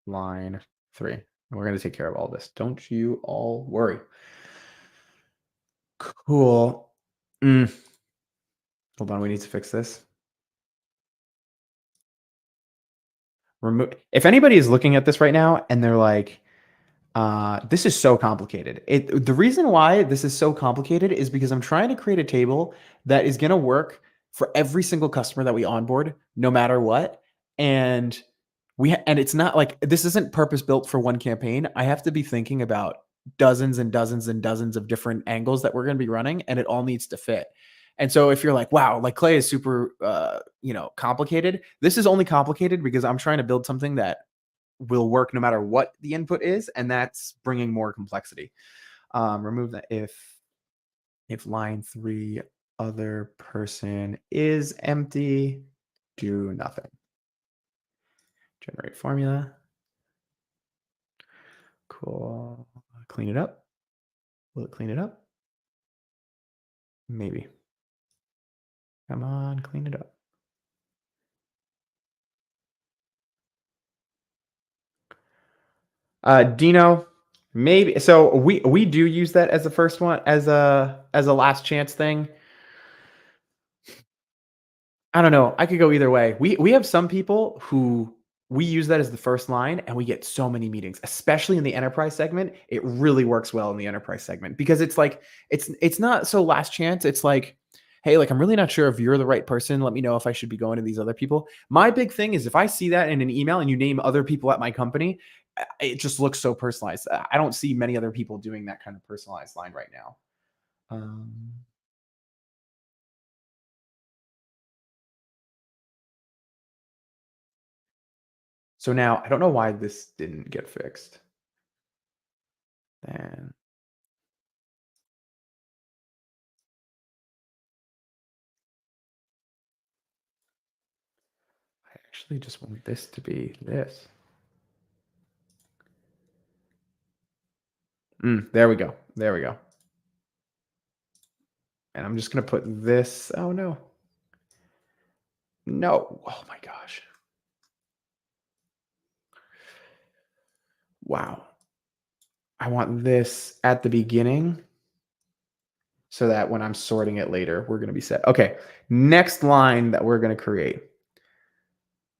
line 3. And we're going to take care of all this. Don't you all worry. Cool. Hold on. We need to fix this. If anybody is looking at this right now and they're like, this is so complicated. The reason why this is so complicated is because I'm trying to create a table that is going to work for every single customer that we onboard, no matter what. And and it's not like this isn't purpose built for one campaign. I have to be thinking about dozens and dozens and dozens of different angles that we're going to be running, and it all needs to fit. And so if you're like, wow, like Clay is super, complicated. This is only complicated because I'm trying to build something that will work no matter what the input is, and that's bringing more complexity. Remove that if line 3 other person is empty. do nothing. Generate formula. Cool. Clean it up. Will it clean it up? Maybe. Come on, clean it up. Dino, maybe. So we do use that as the first one as a last chance thing. I don't know. I could go either way. We have some people who we use that as the first line and we get so many meetings, especially in the enterprise segment. It really works well in the enterprise segment because it's like it's not so last chance. It's like, hey, like I'm really not sure if you're the right person. Let me know if I should be going to these other people. My big thing is if I see that in an email and you name other people at my company, it just looks so personalized. I don't see many other people doing that kind of personalized line right now. Um, so now I don't know why this didn't get fixed. And I actually just want this to be this. There we go. There we go. And I'm just going to put this. Oh, no. No. Oh, my gosh. Wow. I want this at the beginning so that when I'm sorting it later, we're going to be set. Okay. Next line that we're going to create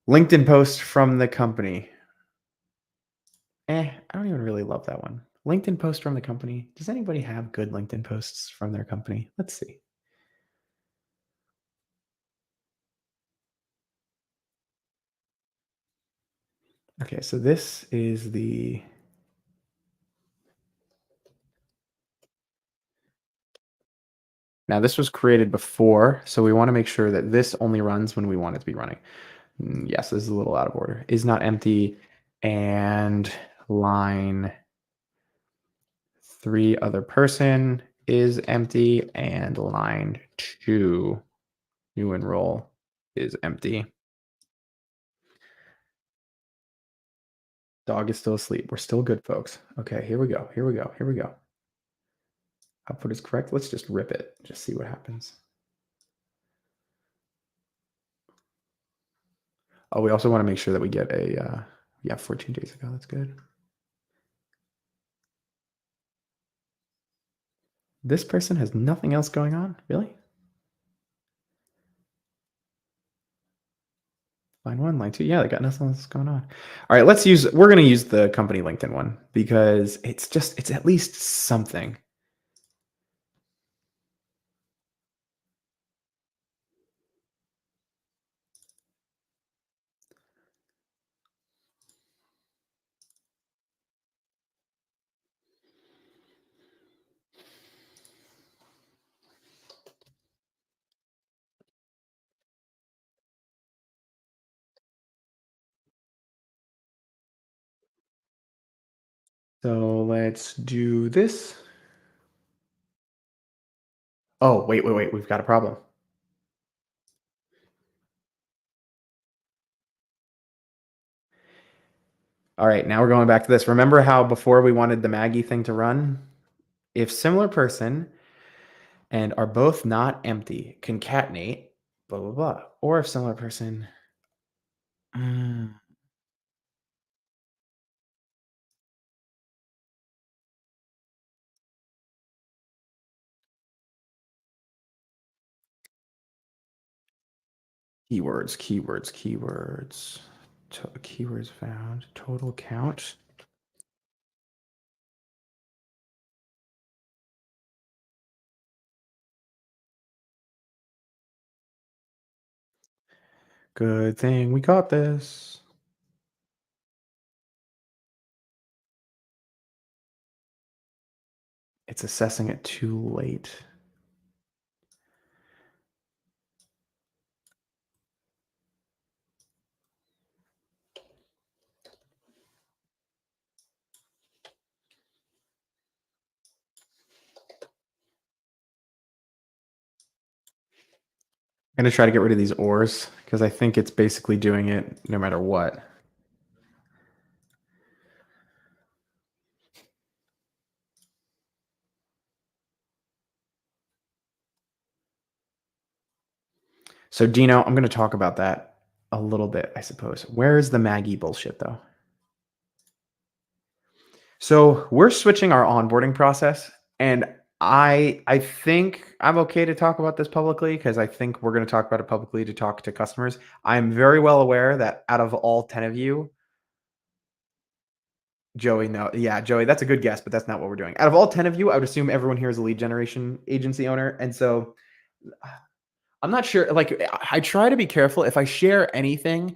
LinkedIn post from the company. I don't even really love that one. LinkedIn post from the company. Does anybody have good LinkedIn posts from their company? Let's see. Okay, so this is the now this was created before, so we want to make sure that this only runs when we want it to be running. Yes, this is a little out of order. Is not empty and line 3 other person is empty and line 2 new enroll is empty. Dog is still asleep. We're still good, folks. Okay, here we go. Here we go. Here we go. Output is correct. Let's just rip it. Just see what happens. Oh, we also want to make sure that we get a, yeah, 14 days ago. That's good. This person has nothing else going on? Really? Line 1, line 2. Yeah, they got nothing else going on. All right, we're going to use the company LinkedIn one because it's at least something. So let's do this. Oh, wait. We've got a problem. All right, now we're going back to this. Remember how before we wanted the Maggie thing to run? If similar person and are both not empty, concatenate, blah, blah, blah. Or if similar person. Mm, keywords. Keywords found. Total count. Good thing we got this. It's assessing it too late. I'm going to try to get rid of these ors because I think it's basically doing it no matter what. So Dino, I'm going to talk about that a little bit, I suppose. Where is the Maggie bullshit though? So we're switching our onboarding process, and I think I'm okay to talk about this publicly because I think we're going to talk about it publicly to talk to customers. I'm very well aware that out of all 10 of you, Joey, no, yeah, Joey, that's a good guess, but that's not what we're doing. Out of all 10 of you, I would assume everyone here is a lead generation agency owner, and so I'm not sure. Like, I try to be careful if I share anything.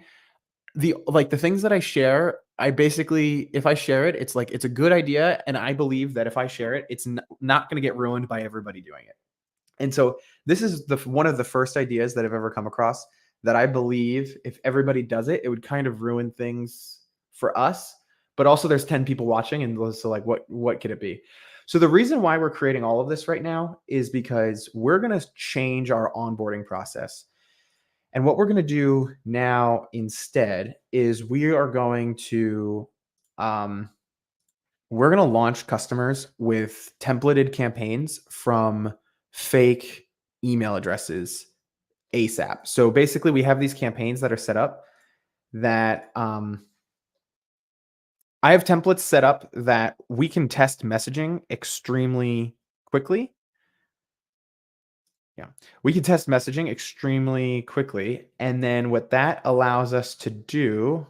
The things that I share, I basically, if I share it, it's like it's a good idea, and I believe that if I share it, it's not going to get ruined by everybody doing it. And so this is one of the first ideas that I've ever come across that I believe if everybody does it, it would kind of ruin things for us. But also, there's 10 people watching, and so like, what could it be? So the reason why we're creating all of this right now is because we're going to change our onboarding process. And what we're going to do now instead is um, we're going to launch customers with templated campaigns from fake email addresses ASAP. So basically, we have these campaigns that are set up that I have templates set up that we can test messaging extremely quickly. Yeah, we can test messaging extremely quickly. And then what that allows us to do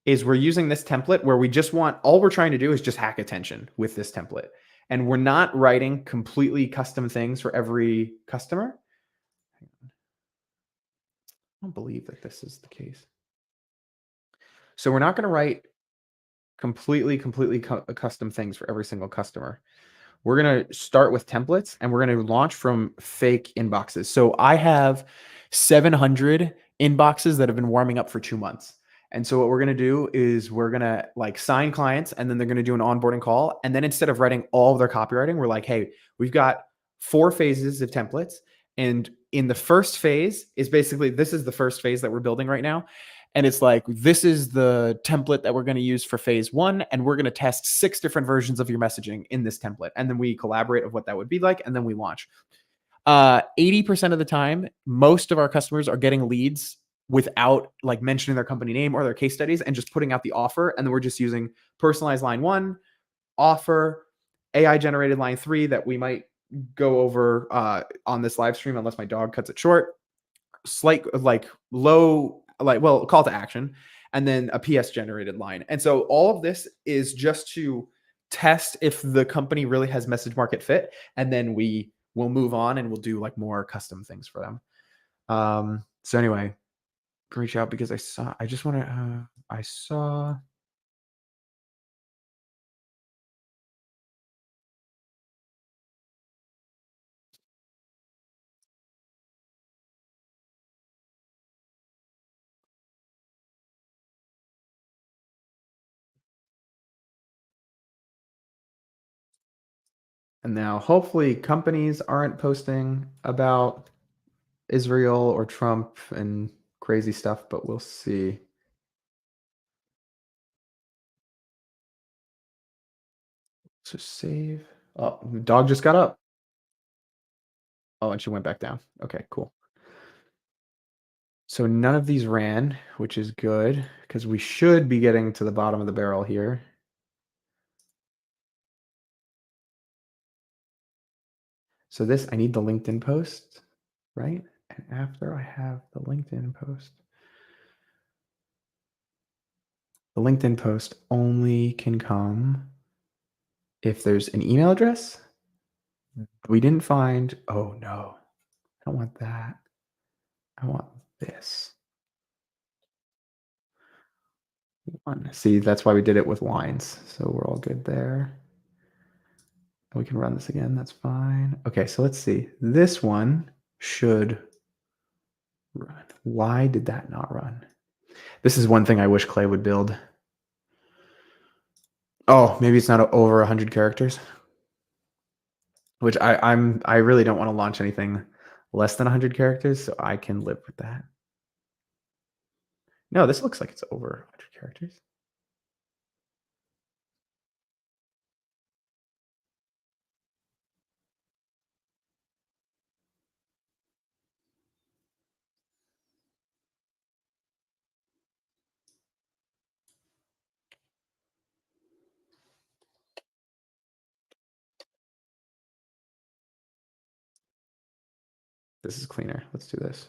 is we're using this template where all we're trying to do is just hack attention with this template. And we're not writing completely custom things for every customer. I don't believe that this is the case. So we're not going to write completely custom things for every single customer. We're going to start with templates and we're going to launch from fake inboxes. So I have 700 inboxes that have been warming up for 2 months. And so what we're going to do is we're going to like sign clients and then they're going to do an onboarding call. And then instead of writing all of their copywriting, we're like, hey, we've got 4 phases of templates. And in the first phase is basically, this is the first phase that we're building right now. And it's like, this is the template that we're going to use for phase 1. And we're going to test 6 different versions of your messaging in this template. And then we collaborate of what that would be like. And then we launch. 80% of the time, most of our customers are getting leads without like mentioning their company name or their case studies and just putting out the offer. And then we're just using personalized line 1, offer, AI generated line 3 that we might go over on this live stream unless my dog cuts it short. Slight, like low, like, well, call to action, and then a PS generated line. And so all of this is just to test if the company really has message market fit. And then we will move on and we'll do like more custom things for them. So anyway, reach out because I saw. And now hopefully companies aren't posting about Israel or Trump and crazy stuff, but we'll see. So save. Oh, the dog just got up. Oh, and she went back down. Okay, cool. So none of these ran, which is good because we should be getting to the bottom of the barrel here. So this, I need the LinkedIn post, right? And after I have the LinkedIn post, the LinkedIn post only can come if there's an email address. We didn't find, oh no, I don't want that. I want this one. See, that's why we did it with lines. So we're all good there. We can run this again. That's fine. Okay, so let's see. This one should run. Why did that not run? This is one thing I wish Clay would build. Oh, maybe it's not over 100 characters. Which I really don't want to launch anything less than 100 characters, so I can live with that. No, this looks like it's over 100 characters. This is cleaner. Let's do this.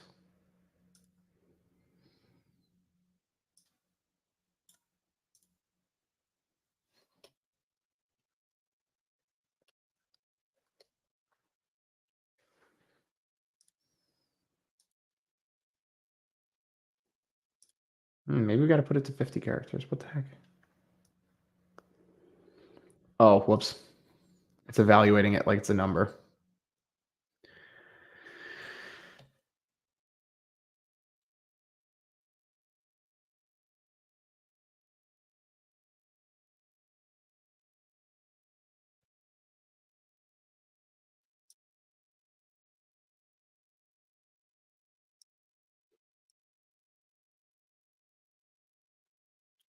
Maybe we got to put it to 50 characters. What the heck? Oh, whoops. It's evaluating it like it's a number.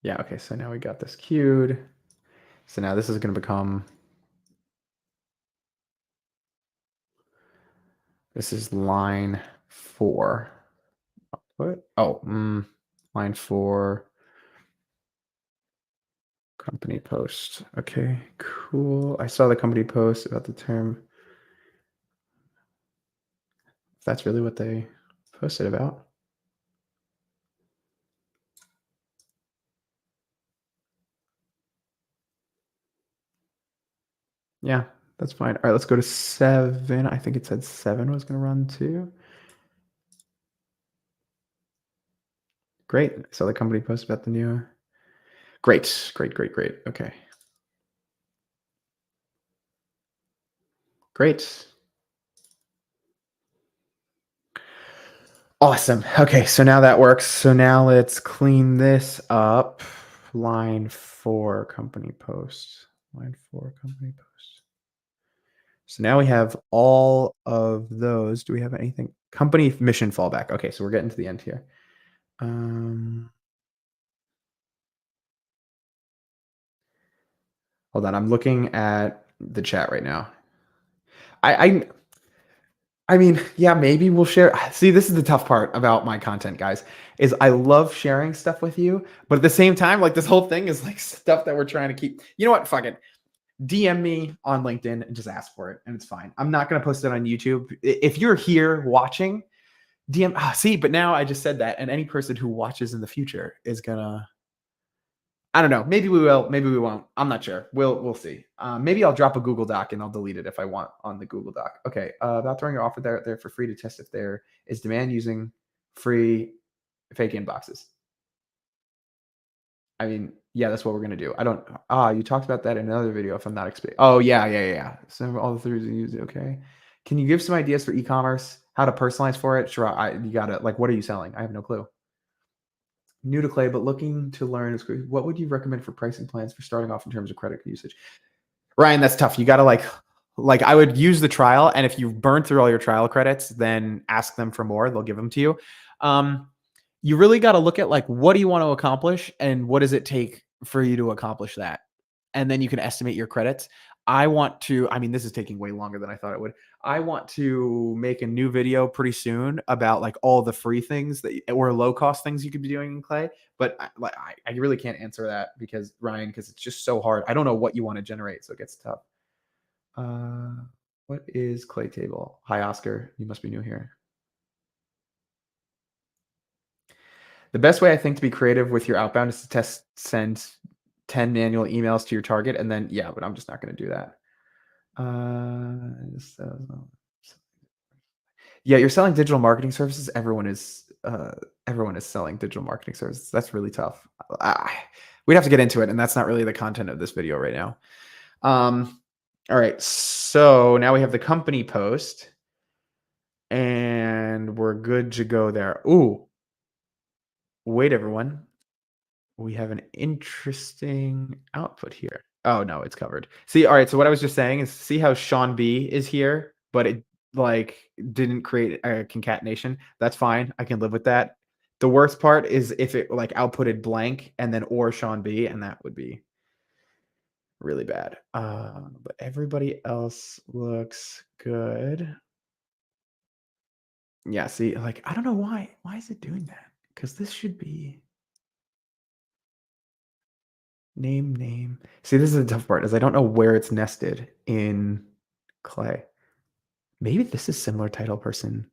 Yeah, okay, so now we got this queued. So now this is going to become, this is line 4. What? Oh, line 4, company post. Okay, cool. I saw the company post about the term. If that's really what they posted about. Yeah, that's fine. All right, let's go to 7. I think it said 7 was going to run too. Great. So the company post about the new. Great. Okay. Great. Awesome. Okay, so now that works. So now let's clean this up. Line 4, company post. Line 4, company post. So now we have all of those. Do we have anything? Company mission fallback. Okay, so we're getting to the end here. Hold on, I'm looking at the chat right now. I mean, yeah, maybe we'll share. See, this is the tough part about my content, guys, is I love sharing stuff with you, but at the same time, like this whole thing is like stuff that we're trying to keep. You know what? Fuck it. DM me on LinkedIn and just ask for it, and it's fine. I'm not gonna post it on YouTube. If you're here watching, DM. See, but now I just said that, and any person who watches in the future is gonna. I don't know. Maybe we will. Maybe we won't. I'm not sure. We'll see. Maybe I'll drop a Google Doc and I'll delete it if I want on the Google Doc. Okay. About throwing an offer there for free to test if there is demand using free fake inboxes. I mean, yeah, that's what we're gonna do. I don't. You talked about that in another video. If I'm not explaining. Oh yeah. So all the three use it. Okay. Can you give some ideas for e-commerce? How to personalize for it? Sure. You gotta like. What are you selling? I have no clue. New to Clay, but looking to learn. What would you recommend for pricing plans for starting off in terms of credit usage? Ryan, that's tough. You got to like I would use the trial, and if you burn through all your trial credits, then ask them for more. They'll give them to you. You really got to look at like what do you want to accomplish, and what does it take for you to accomplish that, and then you can estimate your credits. I want to. I mean, this is taking way longer than I thought it would. I want to make a new video pretty soon about like all the free things that or low cost things you could be doing in Clay. But I really can't answer that because Ryan, because it's just so hard. I don't know what you want to generate, so it gets tough. What is Clay table? Hi, Oscar. You must be new here. The best way I think to be creative with your outbound is to send 10 manual emails to your target, and then yeah, but I'm just not going to do that. Yeah, you're selling digital marketing services. Everyone is selling digital marketing services. That's really tough. We'd have to get into it, and that's not really the content of this video right now. All right, so now we have the company post, and we're good to go there. Ooh, wait, everyone. We have an interesting output here. Oh no, it's covered. See, all right. So what I was just saying is, see how Sean B is here, but like, didn't create a concatenation. That's fine. I can live with that. The worst part is if it, like, outputted blank and then or Sean B, and that would be really bad. But everybody else looks good. Yeah, see, like, I don't know why is it doing that? Because this should be name. See, this is the tough part, is I don't know where it's nested in Clay. Maybe this is similar title person.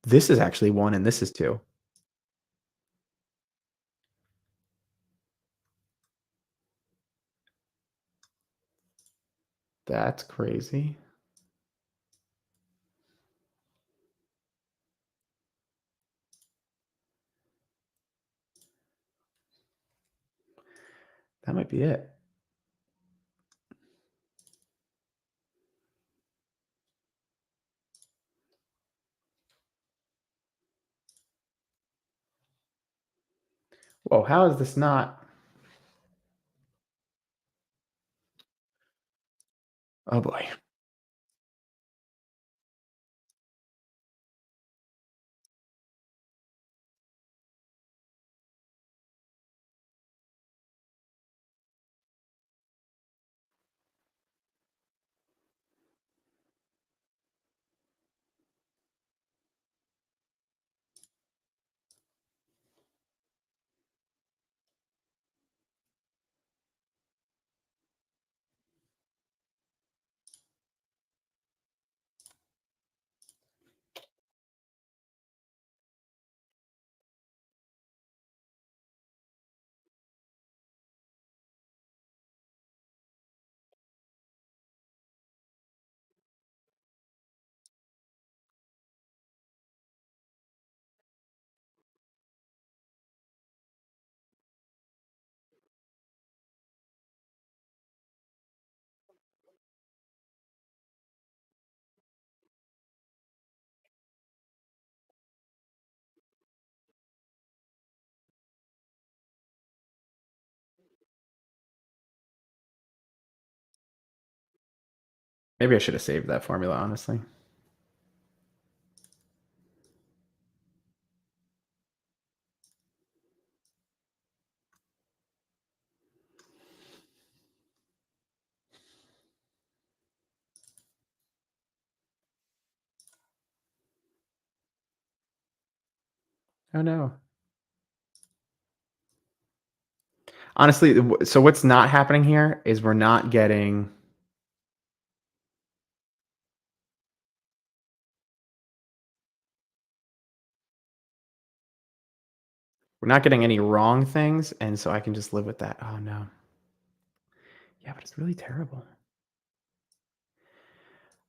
This is actually 1 and this is 2. That's crazy. That might be it. Whoa, how is this not? Oh boy. Maybe I should have saved that formula, honestly. Oh no. Honestly, so what's not happening here is we're not getting any wrong things, and so I can just live with that. Oh no. Yeah, but it's really terrible.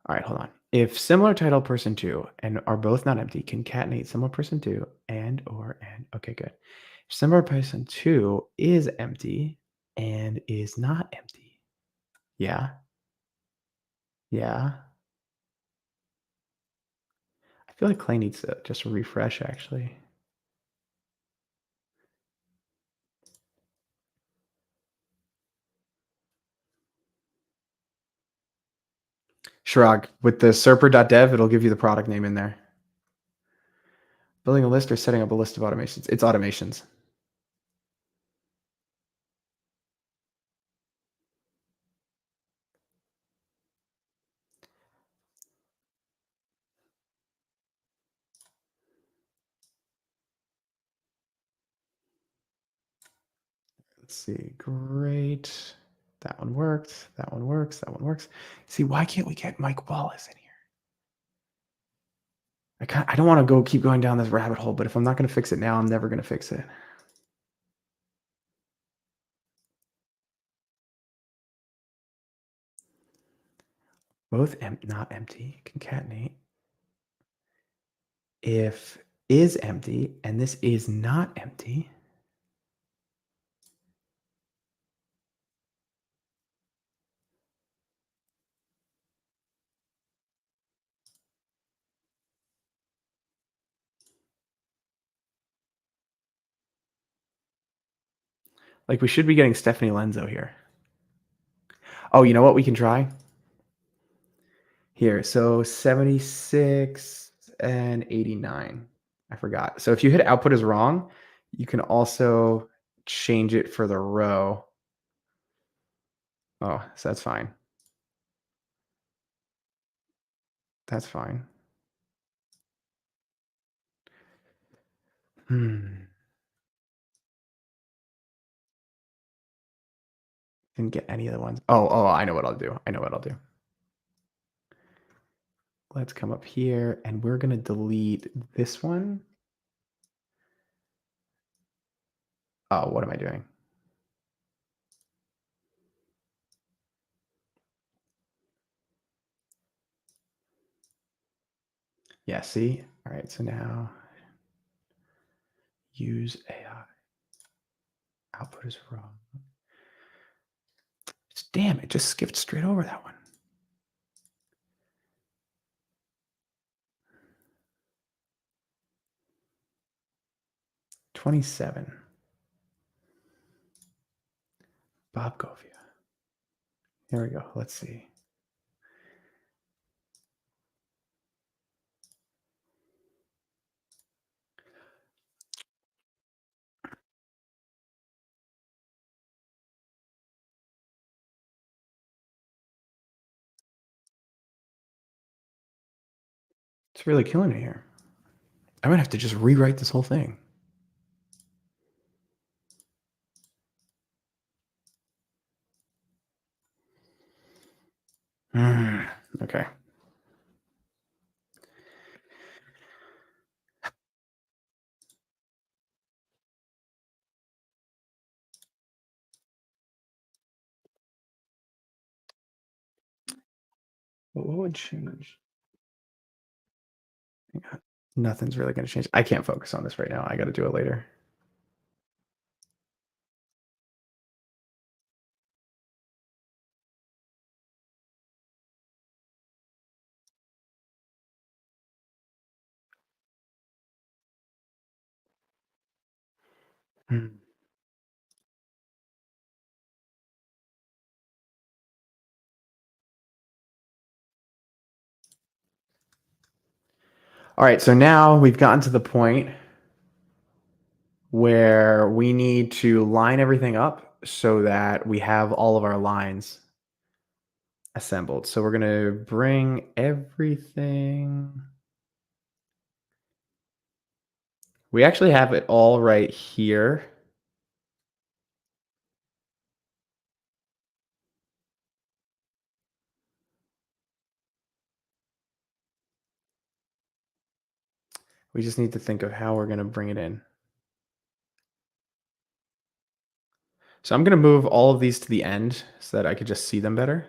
All right, hold on. If similar title person 2 and are both not empty, concatenate similar person 2 and okay, good. Similar person 2 is empty and is not empty. Yeah. Yeah. I feel like Clay needs to just refresh actually. Shrug. With the serper.dev, it'll give you the product name in there. Building a list or setting up a list of automations. It's automations. Let's see. Great. That one worked. That one works. That one works. See, why can't we get Mike Wallace in here? I don't want to keep going down this rabbit hole, but if I'm not going to fix it now, I'm never going to fix it. Both not empty. Concatenate. If is empty and this is not empty, like we should be getting Stephanie Lenzo here. Oh, you know what we can try? Here, so 76 and 89. I forgot. So if you hit output is wrong, you can also change it for the row. Oh, so that's fine. That's fine. Hmm. Didn't get any of the ones. Oh, I know what I'll do. I know what I'll do. Let's come up here and we're going to delete this one. Oh, what am I doing? Yeah, see? All right, so now use AI. Output is wrong. Damn, it just skipped straight over that one. $27. Bob Govia. Here we go. Let's see. It's really killing me here. I'm gonna have to just rewrite this whole thing. Okay. What would change? Nothing's really gonna change. I can't focus on this right now. I got to do it later. Hmm. All right, so now we've gotten to the point where we need to line everything up so that we have all of our lines assembled. So we're going to bring everything. We actually have it all right here. We just need to think of how we're going to bring it in. So I'm going to move all of these to the end so that I could just see them better.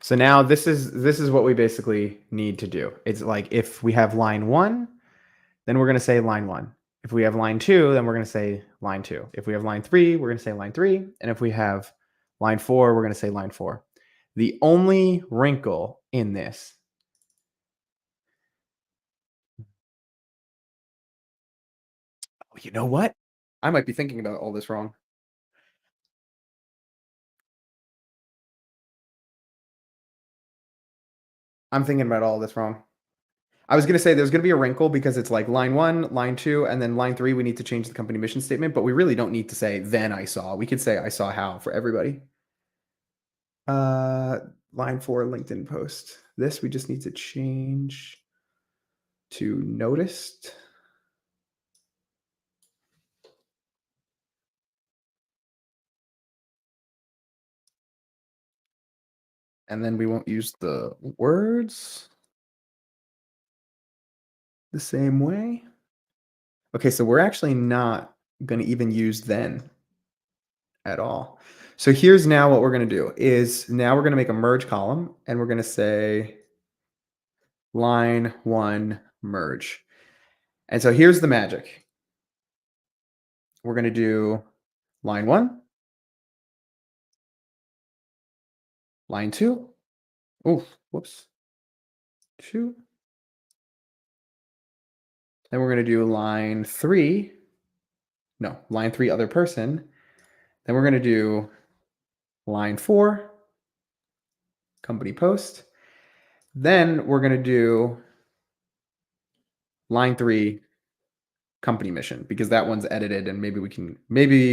So now this is what we basically need to do. It's like if we have line 1, then we're going to say line 1. If we have line 2, then we're going to say line 2. If we have line 3, we're going to say line 3, and if we have line 4, we're going to say line 4. The only wrinkle in this you know what? I might be thinking about all this wrong. I'm thinking about all this wrong. I was going to say there's going to be a wrinkle because it's like line 1, line 2, and then line 3 we need to change the company mission statement, but we really don't need to say then I saw. We could say I saw how for everybody. Uh line 4 LinkedIn post. This we just need to change to noticed. And then we won't use the words the same way. Okay, so we're actually not going to even use then at all. So here's now what we're going to do is now we're going to make a merge column and we're going to say line 1 merge. And so here's the magic. We're going to do line 1, line 2. Oof, whoops. 2. Then we're going to do line 3. No, line 3 other person. Then we're going to do line 4 company post. Then we're going to do line 3 company mission, because that one's edited and maybe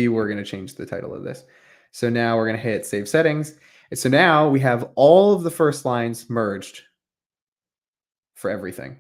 we're going to change the title of this. So now we're going to hit save settings. And so now we have all of the first lines merged for everything.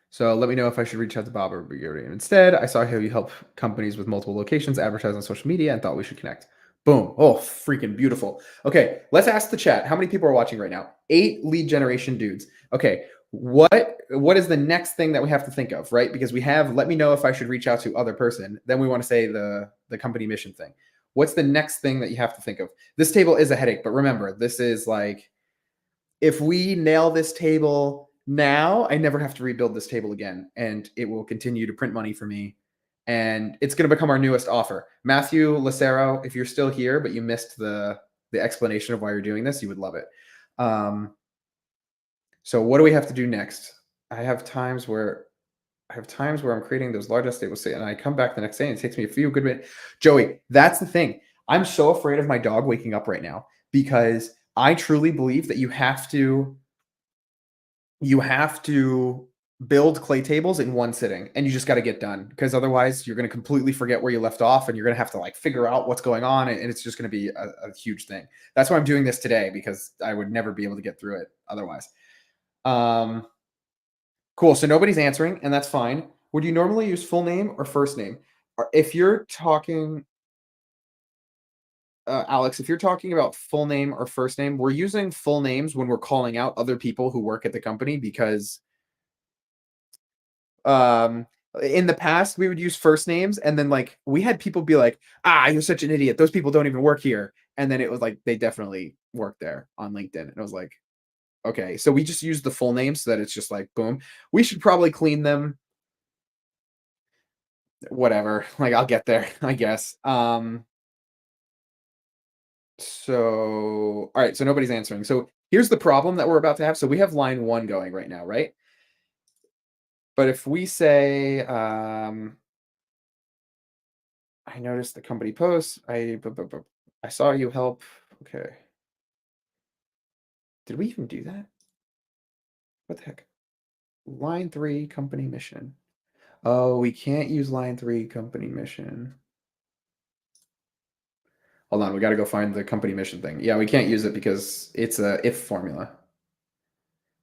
So let me know if I should reach out to Bob or Brigadier. Instead, I saw how you help companies with multiple locations advertise on social media and thought we should connect. Boom. Oh, freaking beautiful. Okay, let's ask the chat. How many people are watching right now? 8 lead generation dudes. Okay, what is the next thing that we have to think of, right? Because we have, let me know if I should reach out to other person. Then we want to say the company mission thing. What's the next thing that you have to think of? This table is a headache, but remember, this is like, if we nail this table now, I never have to rebuild this table again, and it will continue to print money for me. And it's going to become our newest offer. Matthew Lacero, if you're still here, but you missed the explanation of why you're doing this, you would love it. So what do we have to do next? I have times where I'm creating those largest tables, and I come back the next day and it takes me a few good minutes. Joey, that's the thing. I'm so afraid of my dog waking up right now, because I truly believe that you have to build clay tables in one sitting, and you just got to get done, because otherwise you're going to completely forget where you left off, and you're going to have to like figure out what's going on, and it's just going to be a huge thing. That's why I'm doing this today, because I would never be able to get through it otherwise. Cool. So nobody's answering, and that's fine. Would you normally use full name or first name? If you're talking, Alex, if you're talking about full name or first name, we're using full names when we're calling out other people who work at the company, because in the past we would use first names, and then like we had people be like, you're such an idiot, those people don't even work here, and then it was like they definitely work there on LinkedIn, and I was like, okay, so we just use the full name so that it's just like boom. We should probably clean them, whatever, like I'll get there, I guess. So all right, so nobody's answering. So here's the problem that we're about to have. So we have line 1 going right now, right? But if we say, I noticed the company post. I saw you help. Okay. Did we even do that? What the heck? Line 3 company mission. Oh, we can't use line 3 company mission. Hold on, we got to go find the company mission thing. Yeah, we can't use it because it's a if formula.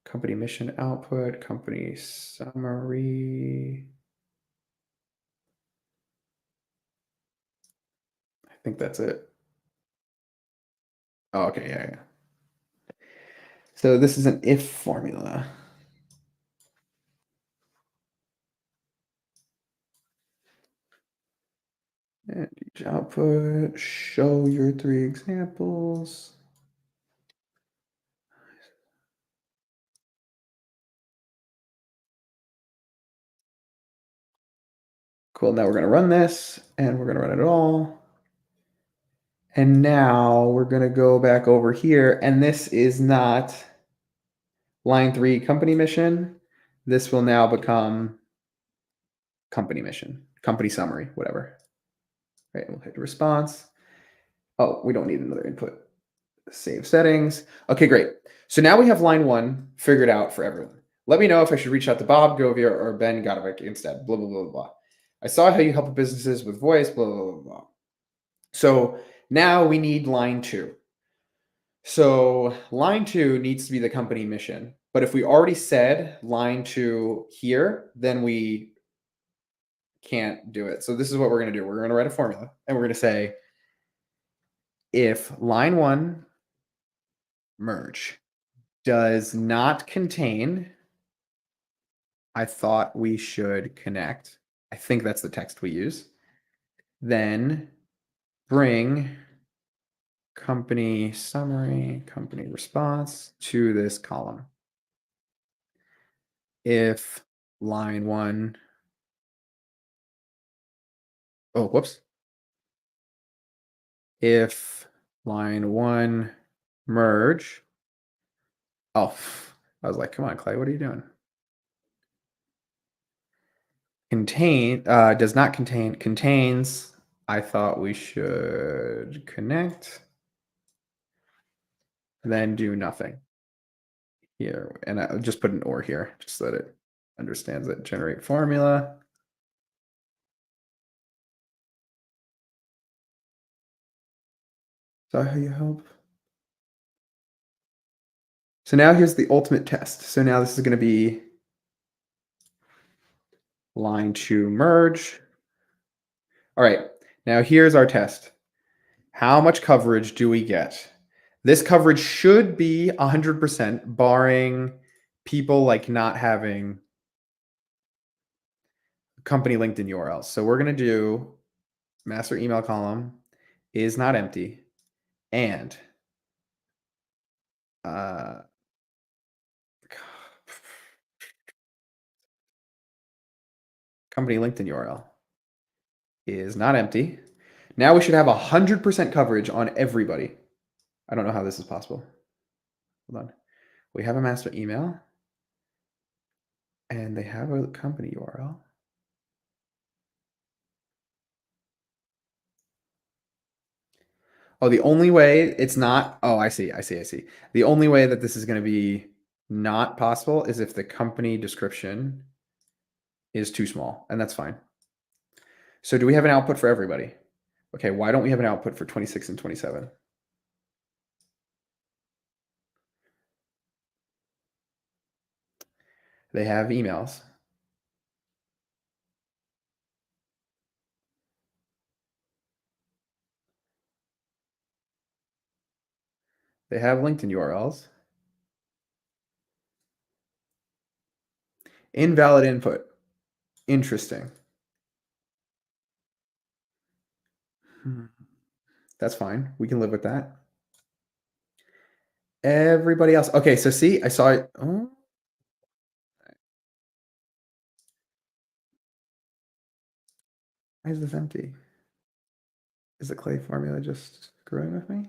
Company mission output, company summary. I think that's it. Oh, okay, yeah. So this is an if formula. And each output, show your 3 examples. Cool, now we're gonna run this, and we're gonna run it all. And now we're gonna go back over here, and this is not line 3 company mission. This will now become company mission, company summary, whatever. Right, we'll hit response. Oh, we don't need another input. Save settings. Okay, great. So now we have line 1 figured out for everyone. Let me know if I should reach out to Bob Govia or Ben Godovic instead. Blah, blah, blah, blah. I saw how you help businesses with voice, blah, blah, blah, blah. So now we need line 2. So line 2 needs to be the company mission. But if we already said line 2 here, then we can't do it. So this is what we're going to do. We're going to write a formula, and we're going to say, if line 1 merge does not contain, I thought we should connect. I think that's the text we use. Then bring company summary, company response to this column. If line 1. Oh, whoops. If line 1 merge. Oh, I was like, come on, Clay, what are you doing? Does not contain, contains. I thought we should connect, then do nothing here. And I just put an or here just so that it understands it. Generate formula. So how you help? So now here's the ultimate test. So now this is going to be line 2 merge. All right, now here's our test. How much coverage do we get? This coverage should be 100% barring people like not having company LinkedIn URLs. So we're going to do master email column is not empty and uh, company LinkedIn URL is not empty. Now we should have 100% coverage on everybody. I don't know how this is possible. Hold on. We have a master email and they have a company URL. Oh, the only way it's not. Oh, I see. The only way that this is going to be not possible is if the company description is too small, and that's fine. So do we have an output for everybody? Okay, why don't we have an output for 26 and 27? They have emails. They have LinkedIn URLs. Invalid input. Interesting. That's fine. We can live with that. Everybody else. Okay, so see, I saw it. Oh. Why is this empty? Is the Clay formula just screwing with me?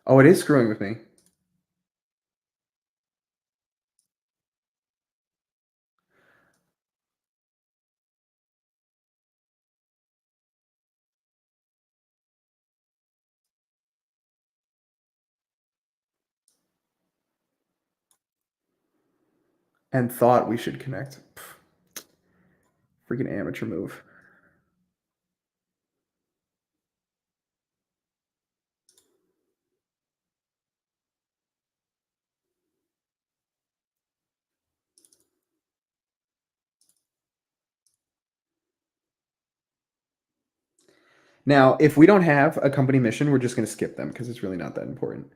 Oh, it is screwing with me. And thought we should connect. Freaking amateur move. Now, if we don't have a company mission, we're just going to skip them because it's really not that important.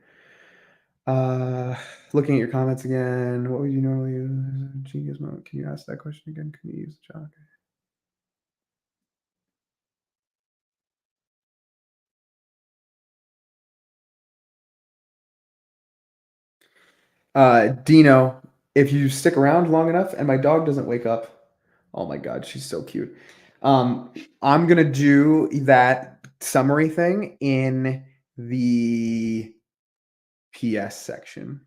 Looking at your comments again, what would you normally use? Genius mode. Can you ask that question again? Can you use the chalk? Dino, if you stick around long enough and my dog doesn't wake up, oh my God, she's so cute. I'm gonna do that summary thing in the PS section.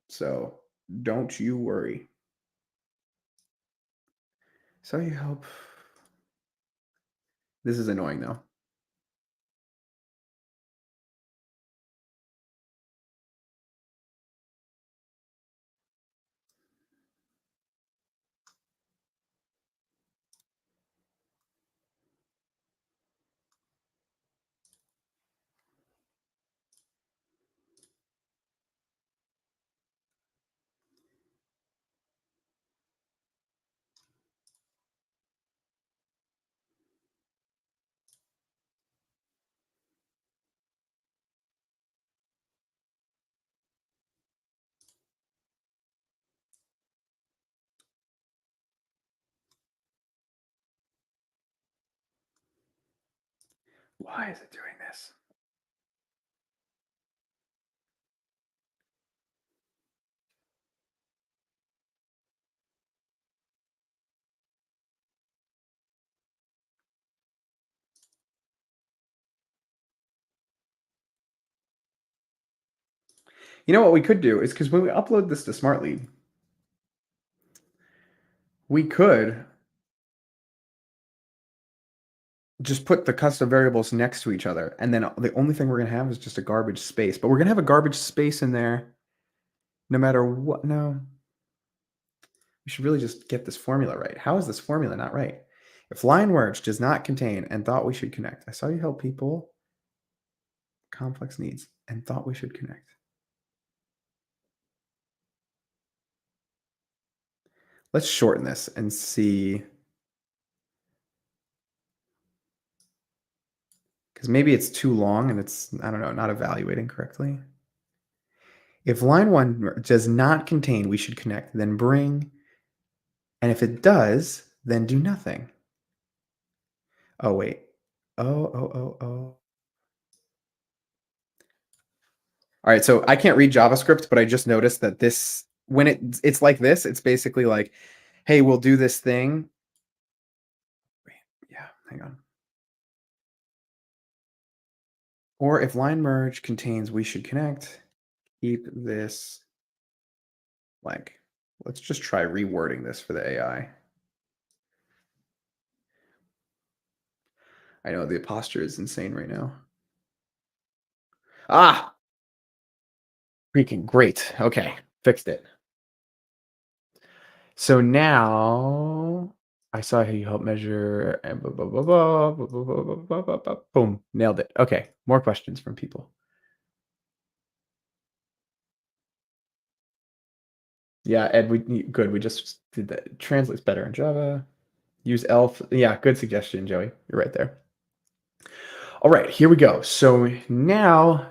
So don't you worry. So you help. This is annoying though. Why is it doing this? You know what we could do is because when we upload this to Smartly, we could just put the custom variables next to each other, and then the only thing we're gonna have is just a garbage space. But we're gonna have a garbage space in there no matter what. No, we should really just get this formula right. How is this formula not right? If line merge does not contain and thought we should connect. I saw you help people, complex needs, and thought we should connect. Let's shorten this and see. Because maybe it's too long and it's, I don't know, not evaluating correctly. If line one does not contain we should connect, then bring, and if it does, then do nothing. Oh, wait. Oh. All right, so I can't read JavaScript, but I just noticed that this, when it's like this, it's basically like, hey, we'll do this thing. Wait, yeah, hang on. Or if line merge contains we should connect, keep this blank. Let's just try rewording this for the AI. I know the posture is insane right now. Ah, freaking great. Okay, fixed it. So now I saw how you help measure and boom, nailed it. Okay, more questions from people. Yeah, Ed, good. We just did that. Translates better in Java. Use elf. Yeah, good suggestion, Joey. You're right there. All right, here we go. So now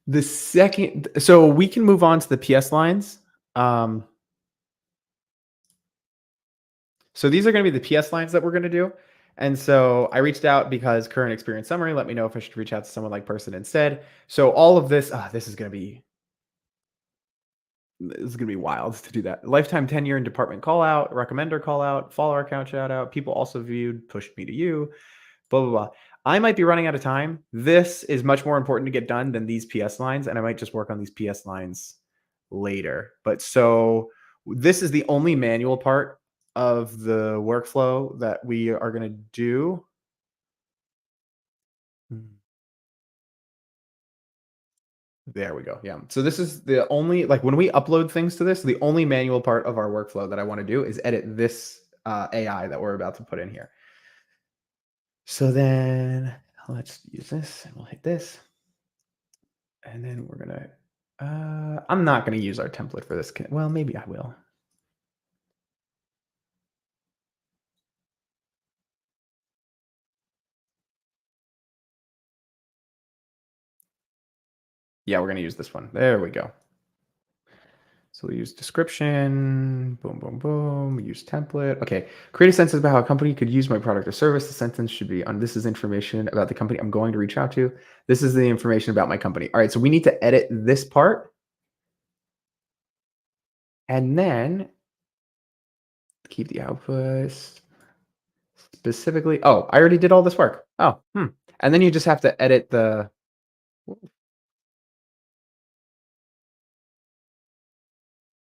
the second, so we can move on to the PS lines. So these are going to be the PS lines that we're going to do. And so I reached out because current experience summary, let me know if I should reach out to someone like person instead. So all of this, this is going to be wild to do that. Lifetime tenure and department call out, recommender call out, follower account shout out, people also viewed, pushed me to you, blah, blah, blah. I might be running out of time. This is much more important to get done than these PS lines. And I might just work on these PS lines later. But so this is the only manual part of the workflow that we are going to do. There we go. Yeah. So this is the only, like when we upload things to this, the only manual part of our workflow that I want to do is edit this AI that we're about to put in here. So then let's use this and we'll hit this. And then we're going to, I'm not going to use our template for this. Well, maybe I will. Yeah, we're going to use this one. There we go. So we use description, boom, boom, boom. We use template. Okay, create a sentence about how a company could use my product or service. The sentence should be on this is information about the company I'm going to reach out to. This is the information about my company. All right, so we need to edit this part. And then keep the output specifically. Oh, I already did all this work. Oh, And then you just have to edit the.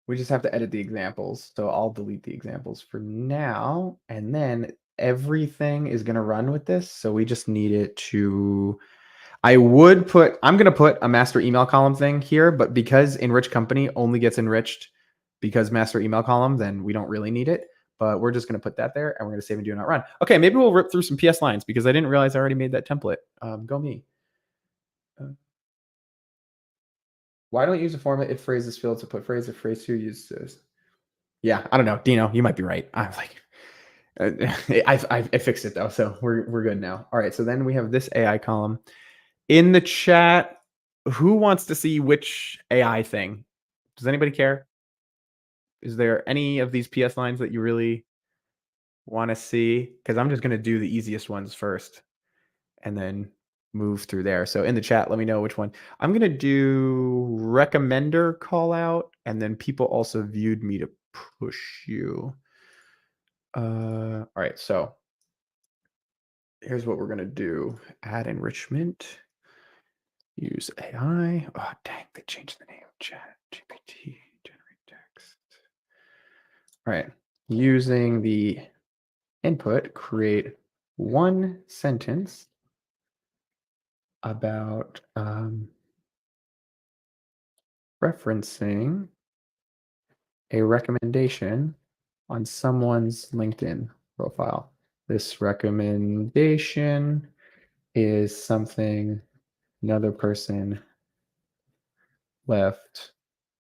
We just have to edit the examples. So I'll delete the examples for now. And then everything is going to run with this. So we just need it to, I'm going to put a master email column thing here, but because enrich company only gets enriched because master email column, then we don't really need it. But we're just going to put that there and we're going to save and do not run. Okay, maybe we'll rip through some PS lines because I didn't realize I already made that template. Go me. Why don't you use a format if phrase is filled to put phrase if phrase two uses? Yeah, I don't know. Dino, you might be right. I'm like, I fixed it though, so we're good now. All right, so then we have this AI column. In the chat, who wants to see which AI thing? Does anybody care? Is there any of these PS lines that you really want to see? Because I'm just going to do the easiest ones first. And then move through there. So in the chat, let me know which one. I'm gonna do recommender call out, and then people also viewed me to push you. All right, so here's what we're gonna do. Add enrichment, use AI. Oh dang, they changed the name of chat. GPT, generate text. All right, using the input, create one sentence about referencing a recommendation on someone's LinkedIn profile. This recommendation is something another person left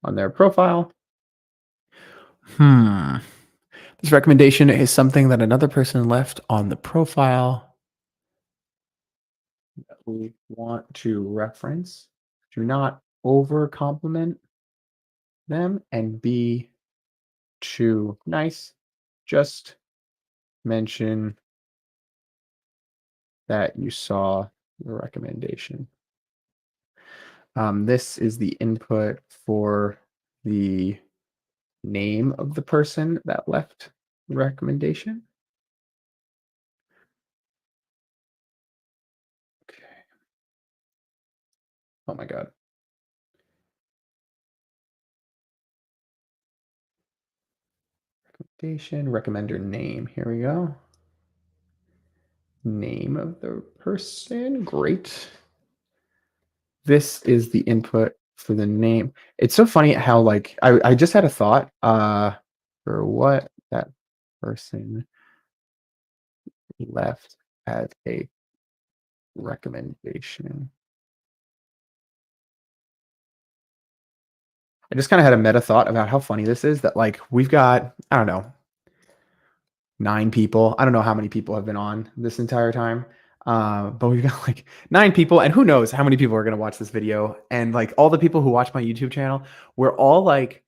on their profile. This recommendation is something that another person left on the profile that we want to reference. Do not over compliment them and be too nice. Just mention that you saw the recommendation. This is the input for the name of the person that left the recommendation. Okay. Oh my God. Recommendation, recommender name. Here we go. Name of the person. Great. This is the input for the name. It's so funny how like I just had a thought for what that person left as a recommendation. I just kind of had a meta thought about how funny this is that like we've got, I don't know, 9 people. I don't know how many people have been on this entire time. But we've got like 9 people, and who knows how many people are going to watch this video. And like all the people who watch my YouTube channel, we're all like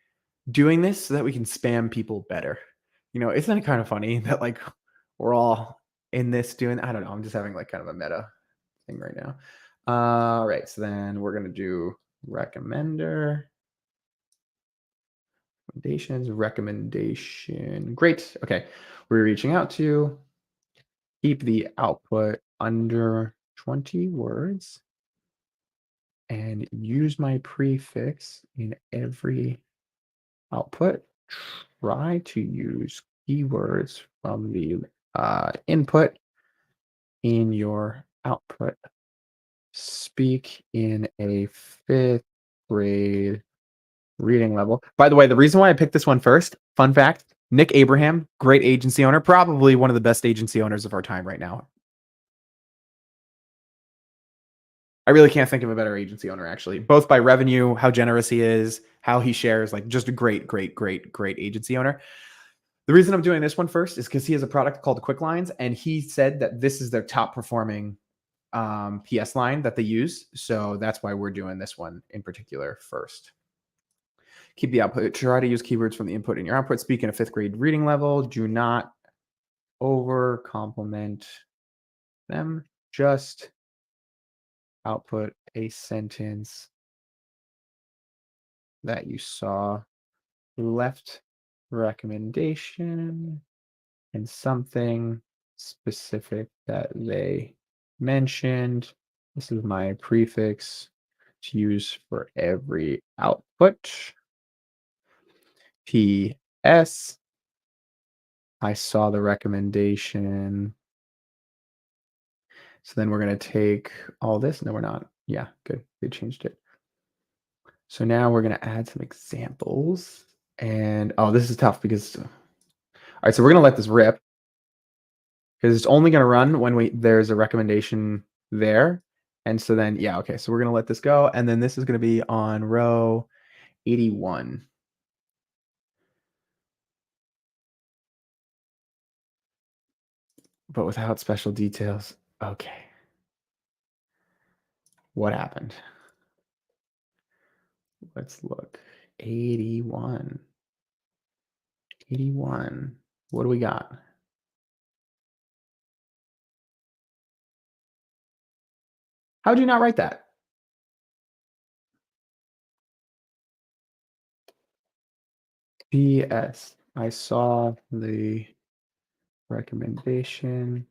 doing this so that we can spam people better. You know, isn't it kind of funny that like we're all in this doing, I don't know, I'm just having like kind of a meta thing right now. All right, so then we're going to do recommender. Recommendations, recommendation. Great. Okay. We're reaching out to keep the output under 20 words and use my prefix in every output. Try to use keywords from the input in your output. Speak in a 5th grade reading level. By the way, the reason why I picked this one first, fun fact, Nick Abraham, great agency owner, probably one of the best agency owners of our time right now. I really can't think of a better agency owner, actually, both by revenue, how generous he is, how he shares, like just a great, great, great, great agency owner. The reason I'm doing this one first is because he has a product called Quicklines, and he said that this is their top performing PS line that they use. So that's why we're doing this one in particular first. Keep the output. Try to use keywords from the input in your output. Speak in a 5th grade reading level. Do not over compliment them. Just output a sentence that you saw left recommendation and something specific that they mentioned. This is my prefix to use for every output. P.S. I saw the recommendation. So then we're going to take all this. No, we're not. Yeah, good. They changed it. So now we're going to add some examples. And oh, this is tough because, all right, so we're going to let this rip because it's only going to run when there's a recommendation there. And so then, yeah, okay, so we're going to let this go. And then this is going to be on row 81. But without special details. Okay. What happened? Let's look. 81. 81. What do we got? How would you not write that? PS. I saw the recommendation.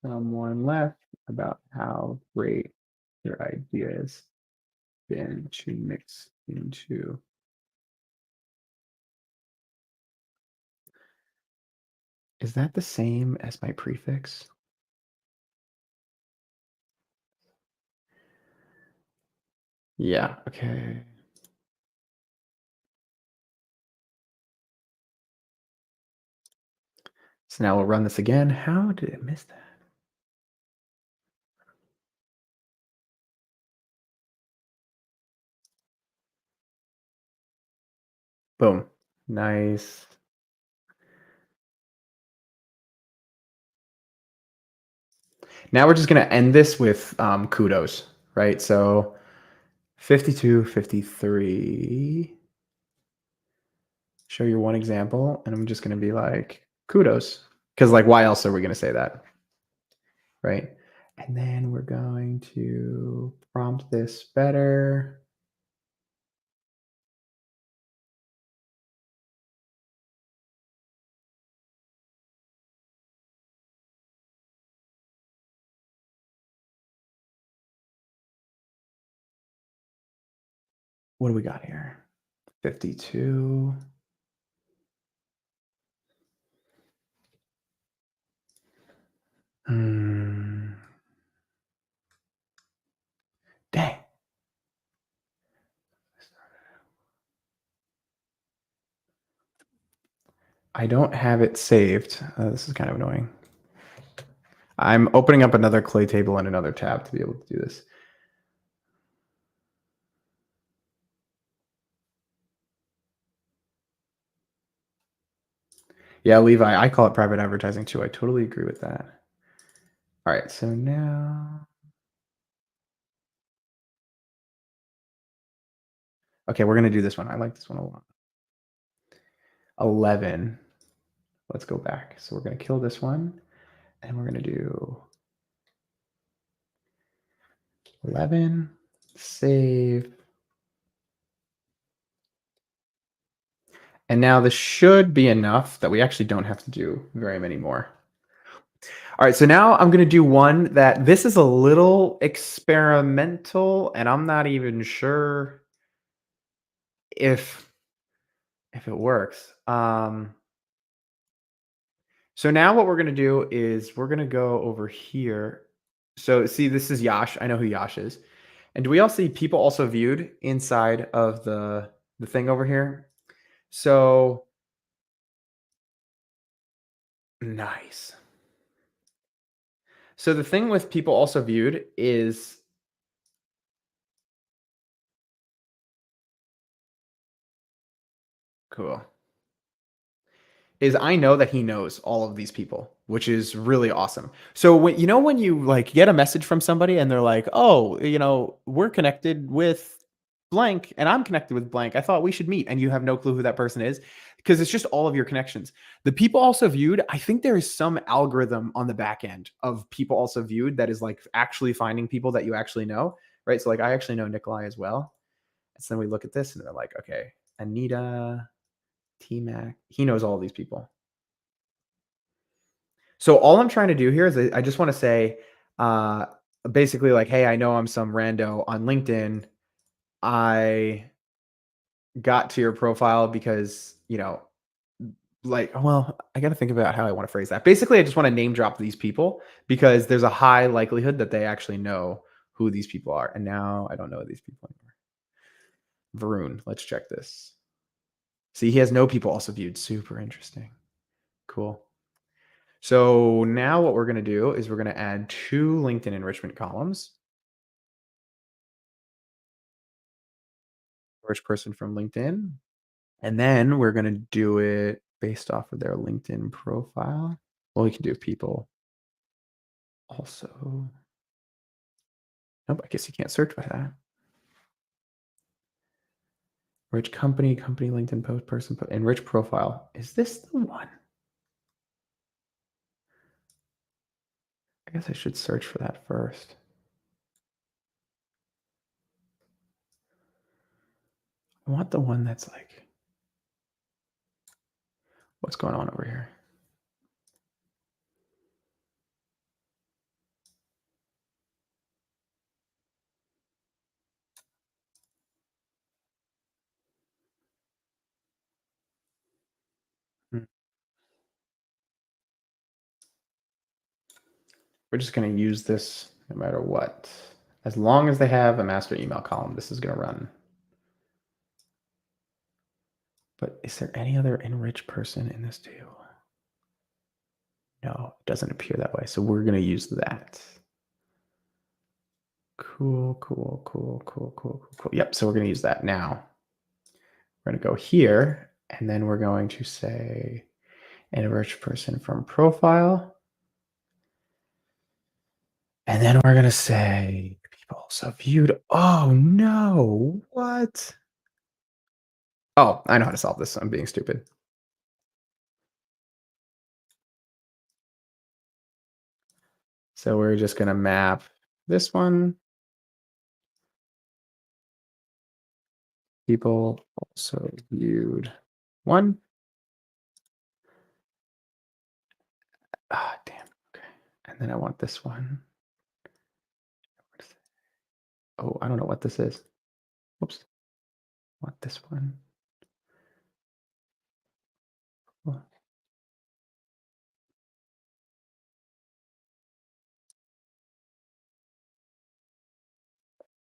Someone left about how great their idea has been to mix into. Is that the same as my prefix? Yeah, okay. So now we'll run this again. How did I miss that? Boom. Nice. Now we're just going to end this with kudos, right? So 52, 53. Show your one example. And I'm just going to be like, kudos. Because, like, why else are we going to say that? Right? And then we're going to prompt this better. What do we got here? 52. Dang. I don't have it saved. This is kind of annoying. I'm opening up another clay table in another tab to be able to do this. Yeah, Levi, I call it private advertising too. I totally agree with that. All right, so now. Okay, we're going to do this one. I like this one a lot. 11. Let's go back. So we're going to kill this one. And we're going to do 11. Save. And now this should be enough that we actually don't have to do very many more. All right, so now I'm going to do one that this is a little experimental, and I'm not even sure if it works. So now what we're going to do is we're going to go over here. So see, this is Yash. I know who Yash is. And do we all see people also viewed inside of the thing over here? So nice. So the thing with people also viewed is cool. Is I know that he knows all of these people, which is really awesome. So when you like get a message from somebody and they're like, "Oh, we're connected with blank and I'm connected with blank. I thought we should meet." And you have no clue who that person is because it's just all of your connections. The people also viewed, I think there is some algorithm on the back end of people also viewed that is like actually finding people that you actually know, right? So like I actually know Nikolai as well. And so then we look at this and they're like, "Okay, Anita, T-Mac, he knows all these people." So all I'm trying to do here is I just want to say, uh, basically like, hey, I know I'm some rando on LinkedIn. I got to your profile because, like, well, I got to think about how I want to phrase that. Basically, I just want to name drop these people because there's a high likelihood that they actually know who these people are. And now I don't know these people anymore. Varun, let's check this. See, he has no people also viewed. Super interesting. Cool. So now what we're going to do is we're going to add 2 LinkedIn enrichment columns. First person from LinkedIn. And then we're going to do it based off of their LinkedIn profile. Well, we can do people also. Nope, I guess you can't search by that. Rich company, LinkedIn post, person, enrich profile. Is this the one? I guess I should search for that first. I want the one that's like, what's going on over here? Hmm. We're just going to use this no matter what. As long as they have a master email column, this is going to run. But is there any other enriched person in this too? No, it doesn't appear that way. So we're going to use that. Cool. Yep, so we're going to use that now. We're going to go here, and then we're going to say enriched person from profile. And then we're going to say people also viewed. Oh, no. What? Oh, I know how to solve this. I'm being stupid. So we're just going to map this one. People also viewed one. Ah, damn. Okay. And then I want this one. Oh, I don't know what this is. Whoops. I want this one.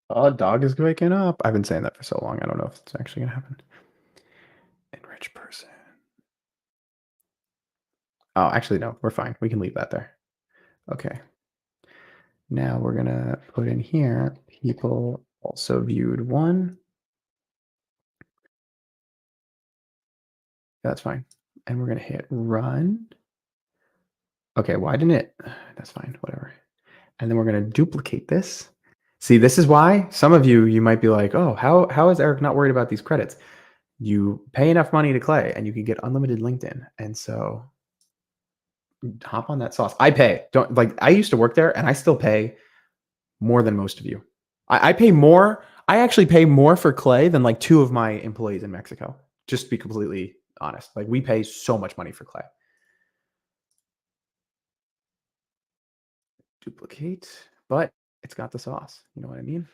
Oh, dog is waking up. I've been saying that for so long. I don't know if it's actually going to happen. Enrich person. Oh, actually, no. We're fine. We can leave that there. Okay. Now we're going to put in here, people also viewed one. That's fine. And we're going to hit run. Okay, why didn't it? That's fine. Whatever. And then we're going to duplicate this. See, this is why some of you might be like, oh, how is Eric not worried about these credits? You pay enough money to Clay and you can get unlimited LinkedIn. And so hop on that sauce. I pay. Don't like I used to work there and I still pay more than most of you. I pay more. I actually pay more for Clay than like two of my employees in Mexico. Just to be completely honest. Like we pay so much money for Clay. Duplicate, but it's got the sauce. You know what I mean?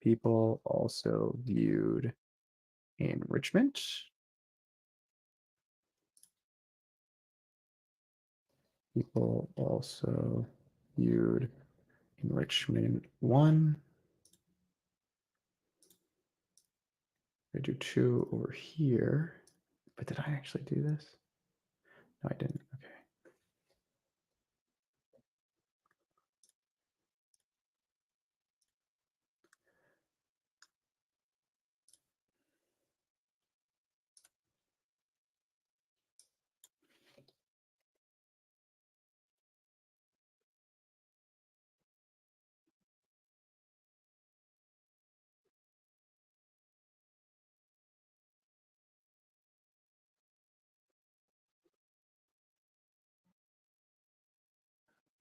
People also viewed enrichment. People also viewed enrichment one. I do two over here. But did I actually do this? No, I didn't. Okay.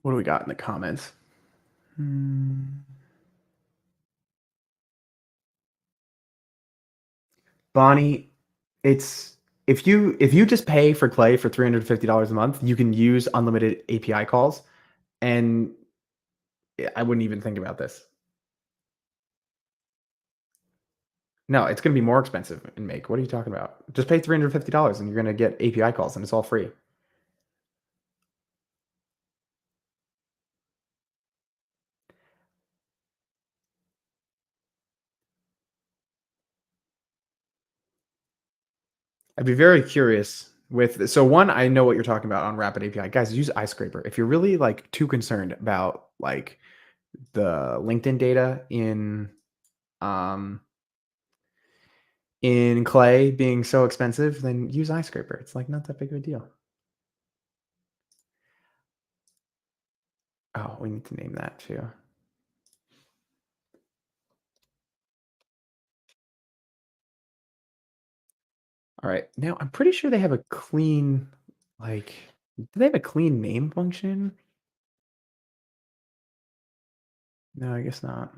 What do we got in the comments? Bonnie, it's if you just pay for Clay for $350 a month, you can use unlimited API calls, and I wouldn't even think about this. No, it's going to be more expensive in Make. What are you talking about? Just pay $350 and you're going to get API calls, and it's all free. I'd be very curious with so one, I know what you're talking about on Rapid API. Guys, use iScraper. If you're really like too concerned about like the LinkedIn data in Clay being so expensive, then use iScraper. It's like not that big of a deal. Oh, we need to name that too. All right. Now I'm pretty sure they have a clean, like, do they have a clean name function? No, I guess not.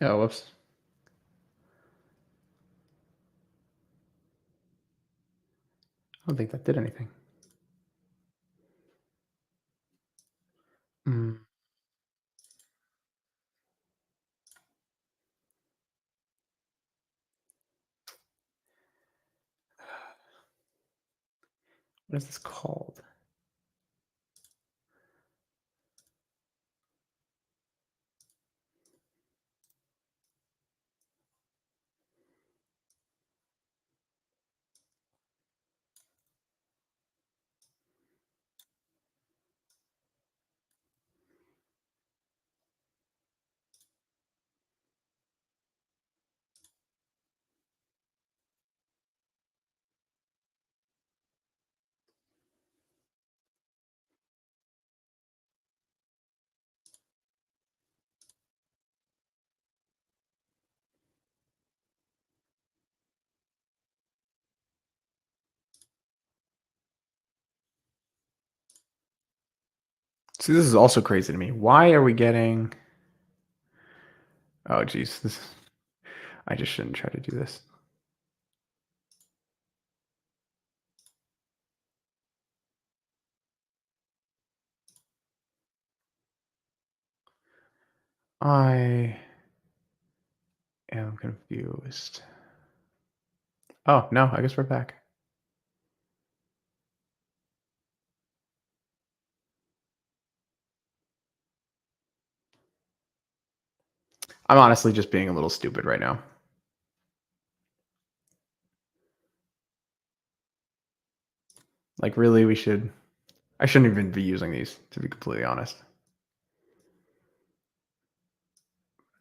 Oh, whoops. I don't think that did anything. Mm, what is this called? See, this is also crazy to me. Why are we getting? Oh, geez, this. I just shouldn't try to do this. I am confused. Oh no, I guess we're back. I'm honestly just being a little stupid right now. Like, really, we should. I shouldn't even be using these, to be completely honest.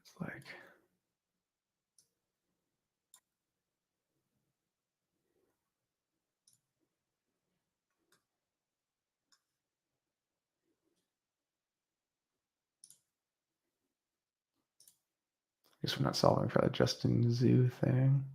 It's like, I guess we're not solving for that Justin Zoo thing.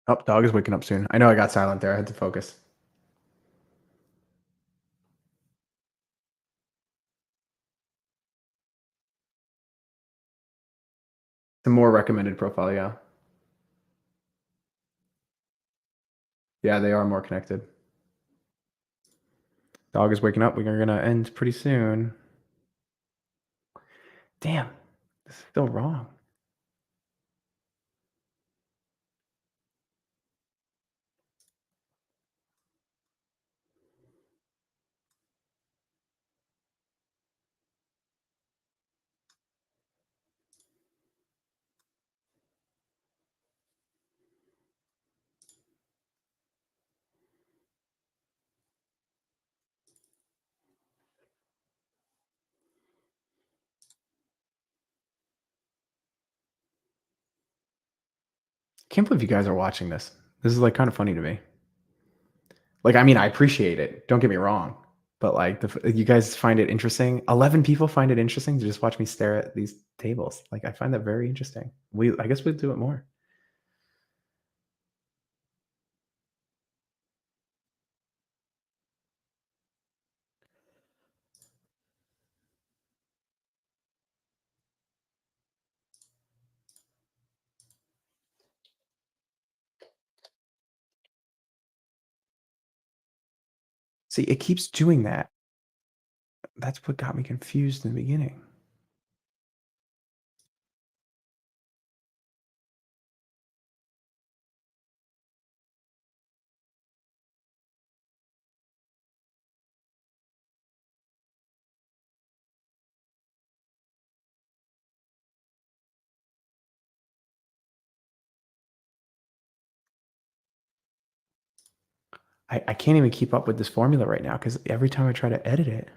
Oh, dog is waking up soon. I know I got silent there. I had to focus. The more recommended profile, yeah. Yeah, they are more connected. Dog is waking up. We're gonna end pretty soon. Damn, this is still wrong. Can't believe you guys are watching this. This is like kind of funny to me. Like, I mean, I appreciate it. Don't get me wrong, but like, you guys find it interesting. 11 people find it interesting to just watch me stare at these tables. Like, I find that very interesting. I guess we'll do it more. See, it keeps doing that. That's what got me confused in the beginning. I can't even keep up with this formula right now because every time I try to edit it,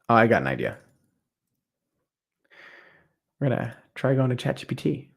oh, I got an idea. We're gonna try going to ChatGPT.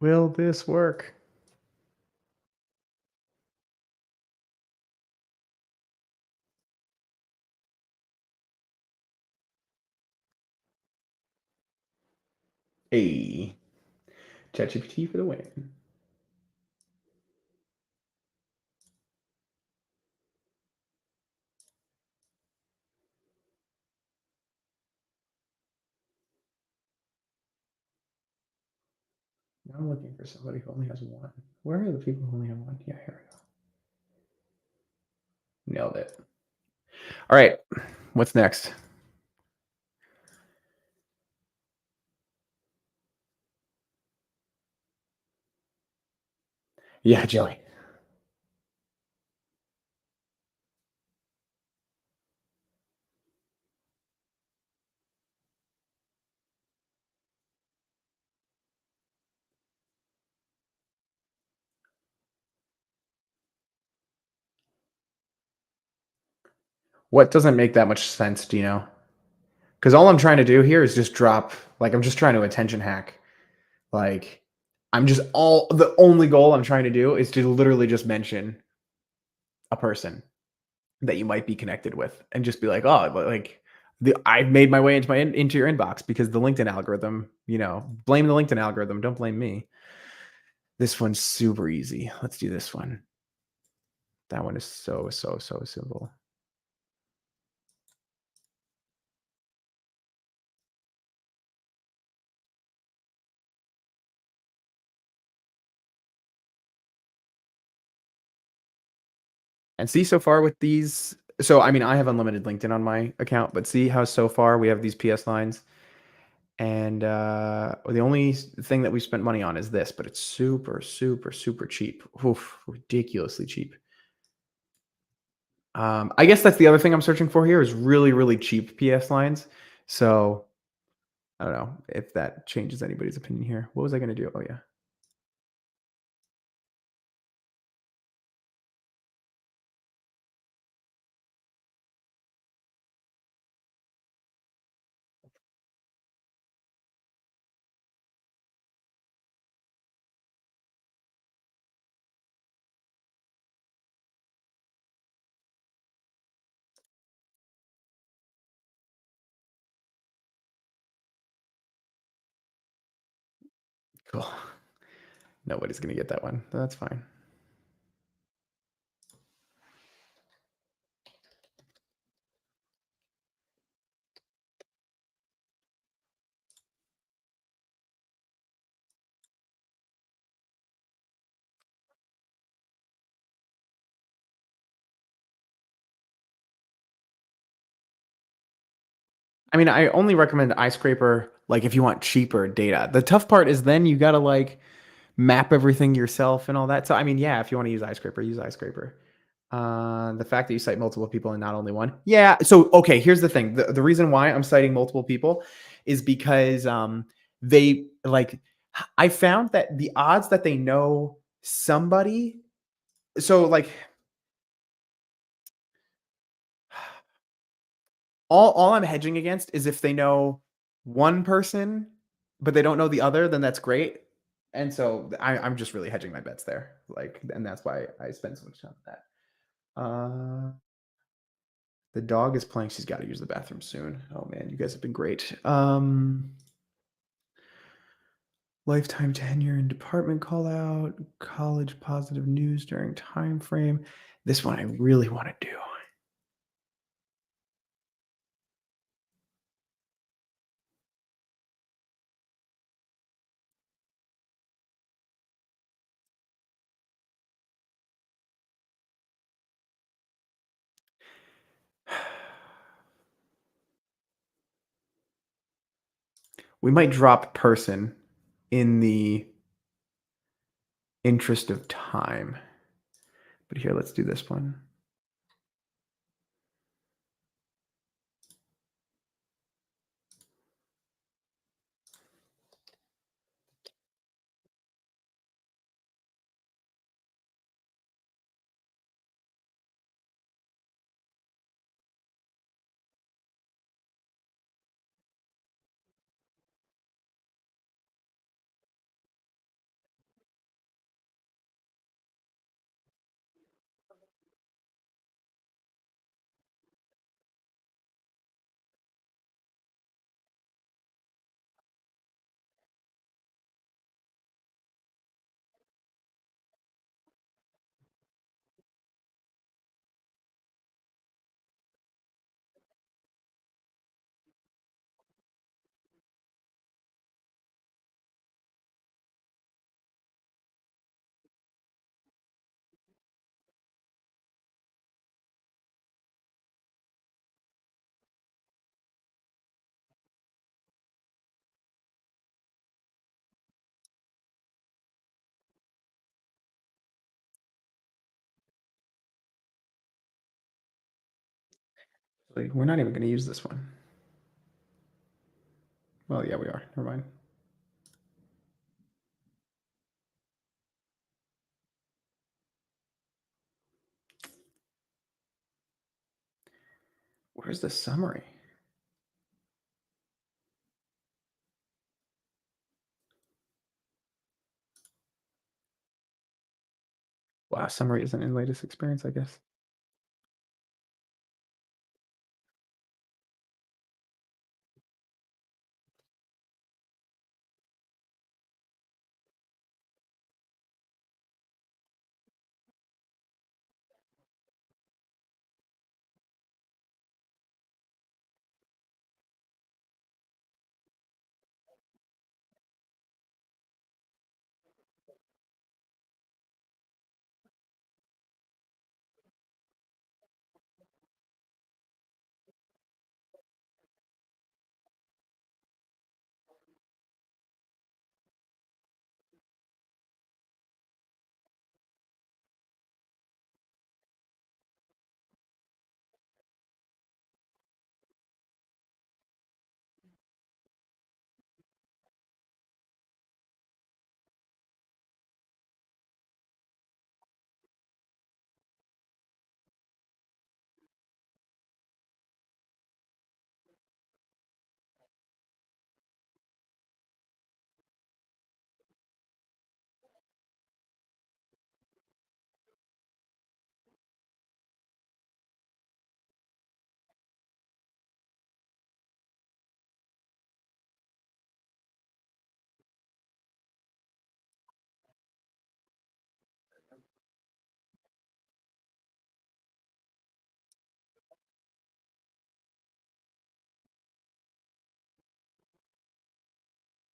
Will this work? Hey, ChatGPT for the win. Now I'm looking for somebody who only has one. Where are the people who only have one? Yeah, here we go. Nailed it. All right, what's next? Yeah, Jelly. What doesn't make that much sense, do you know? Because all I'm trying to do here is just drop, like, I'm just trying to attention hack. Like, the only goal I'm trying to do is to literally just mention a person. that you might be connected with and just be like, "Oh, but, like, I've made my way into into your inbox because the LinkedIn algorithm, blame the LinkedIn algorithm, don't blame me." This one's super easy. Let's do this one. That one is so, so, so simple. And see so far with these, so I mean, I have unlimited LinkedIn on my account, but see how so far we have these PS lines, and the only thing that we spent money on is this, but it's super, super, super cheap. Oof, ridiculously cheap. I guess that's the other thing I'm searching for here is really, really cheap PS lines. So I don't know if that changes anybody's opinion here. What was I going to do? Oh yeah. Cool. Nobody's going to get that one. That's fine. I mean, I only recommend iScraper like if you want cheaper data. The tough part is then you got to like map everything yourself and all that. So I mean, yeah, if you want to use iScraper. The fact that you cite multiple people and not only one. Yeah. So okay, here's the thing. The reason why I'm citing multiple people is because they like I found that the odds that they know somebody, so like all I'm hedging against is if they know one person, but they don't know the other, then that's great. And so I'm just really hedging my bets there. Like, and that's why I spend so much time on that. The dog is playing. She's got to use the bathroom soon. Oh man, you guys have been great. Lifetime tenure and department call out, college positive news during time frame. This one I really want to do. We might drop person in the interest of time. But here, let's do this one. Like, we're not even going to use this one. Well, yeah, we are. Never mind. Where's the summary? Wow, summary isn't in latest experience, I guess.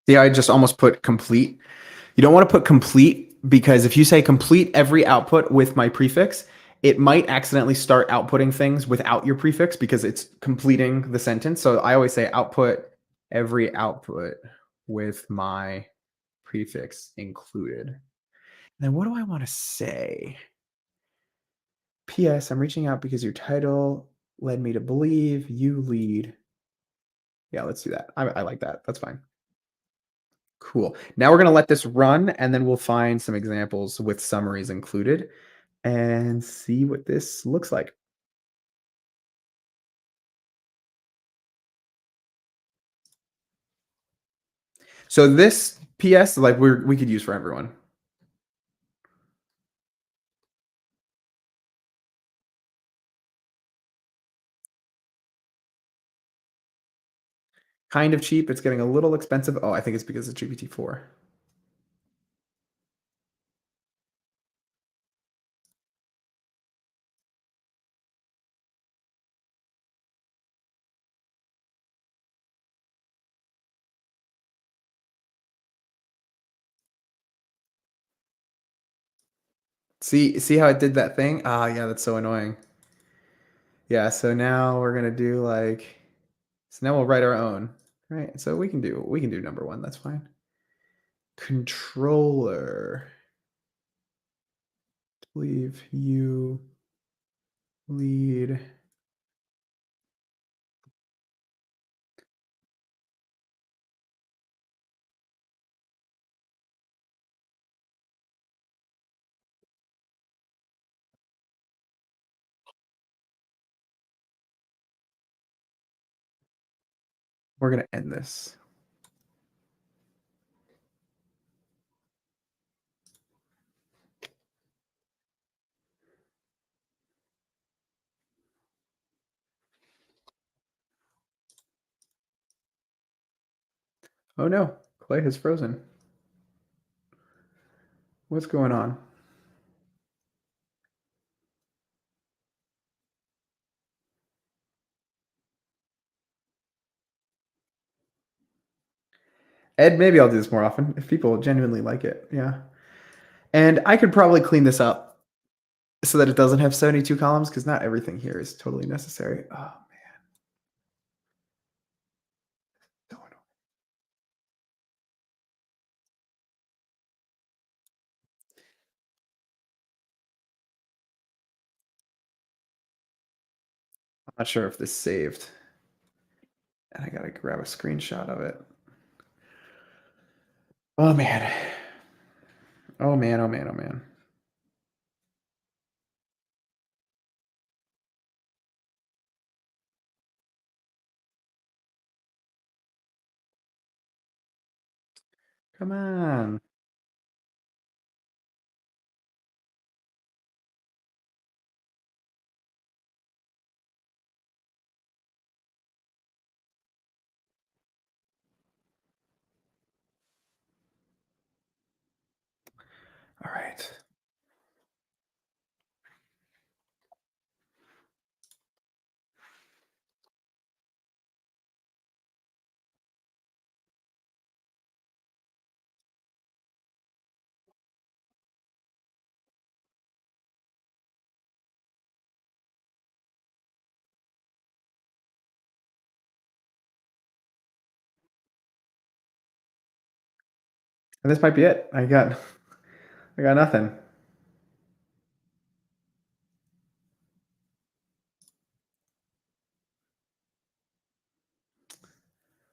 See, I just almost put complete. You don't want to put complete because if you say complete every output with my prefix, it might accidentally start outputting things without your prefix because it's completing the sentence. So I always say output every output with my prefix included. And then what do I want to say? P.S. I'm reaching out because your title led me to believe you lead. Yeah, let's do that. I like that. That's fine. Cool. Now we're going to let this run and then we'll find some examples with summaries included and see what this looks like. So this PS, like we could use for everyone. Kind of cheap. It's getting a little expensive. Oh, I think it's because of GPT-4. See how it did that thing? Ah, yeah, that's so annoying. Yeah, so now we're gonna do like, so now we'll write our own, right? So we can do number one. That's fine. Controller. Believe you lead. We're gonna end this. Oh no, Clay has frozen. What's going on? Ed, maybe I'll do this more often if people genuinely like it. Yeah. And I could probably clean this up so that it doesn't have 72 columns because not everything here is totally necessary. Oh, man. I'm not sure if this saved. And I got to grab a screenshot of it. Oh, man. Oh, man. Oh, man. Oh, man. Come on. All right. And this might be it. I got nothing.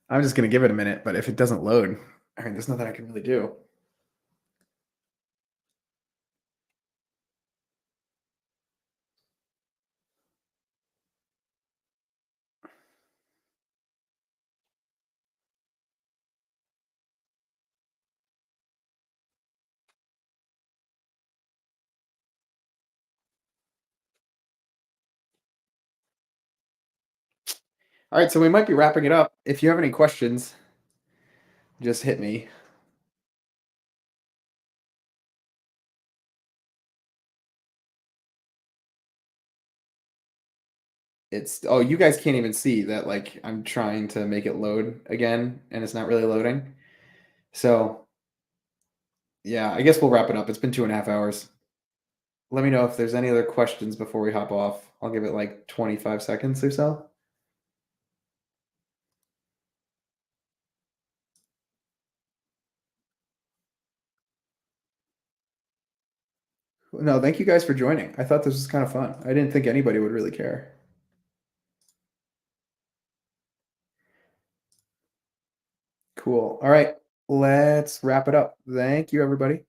I'm just going to give it a minute, but if it doesn't load, I mean, there's nothing I can really do. All right, so we might be wrapping it up. If you have any questions, just hit me. It's oh, you guys can't even see that like I'm trying to make it load again and it's not really loading. So, yeah, I guess we'll wrap it up. It's been 2.5 hours. Let me know if there's any other questions before we hop off. I'll give it like 25 seconds or so. No, thank you guys for joining. I thought this was kind of fun. I didn't think anybody would really care. Cool. All right, let's wrap it up. Thank you, everybody.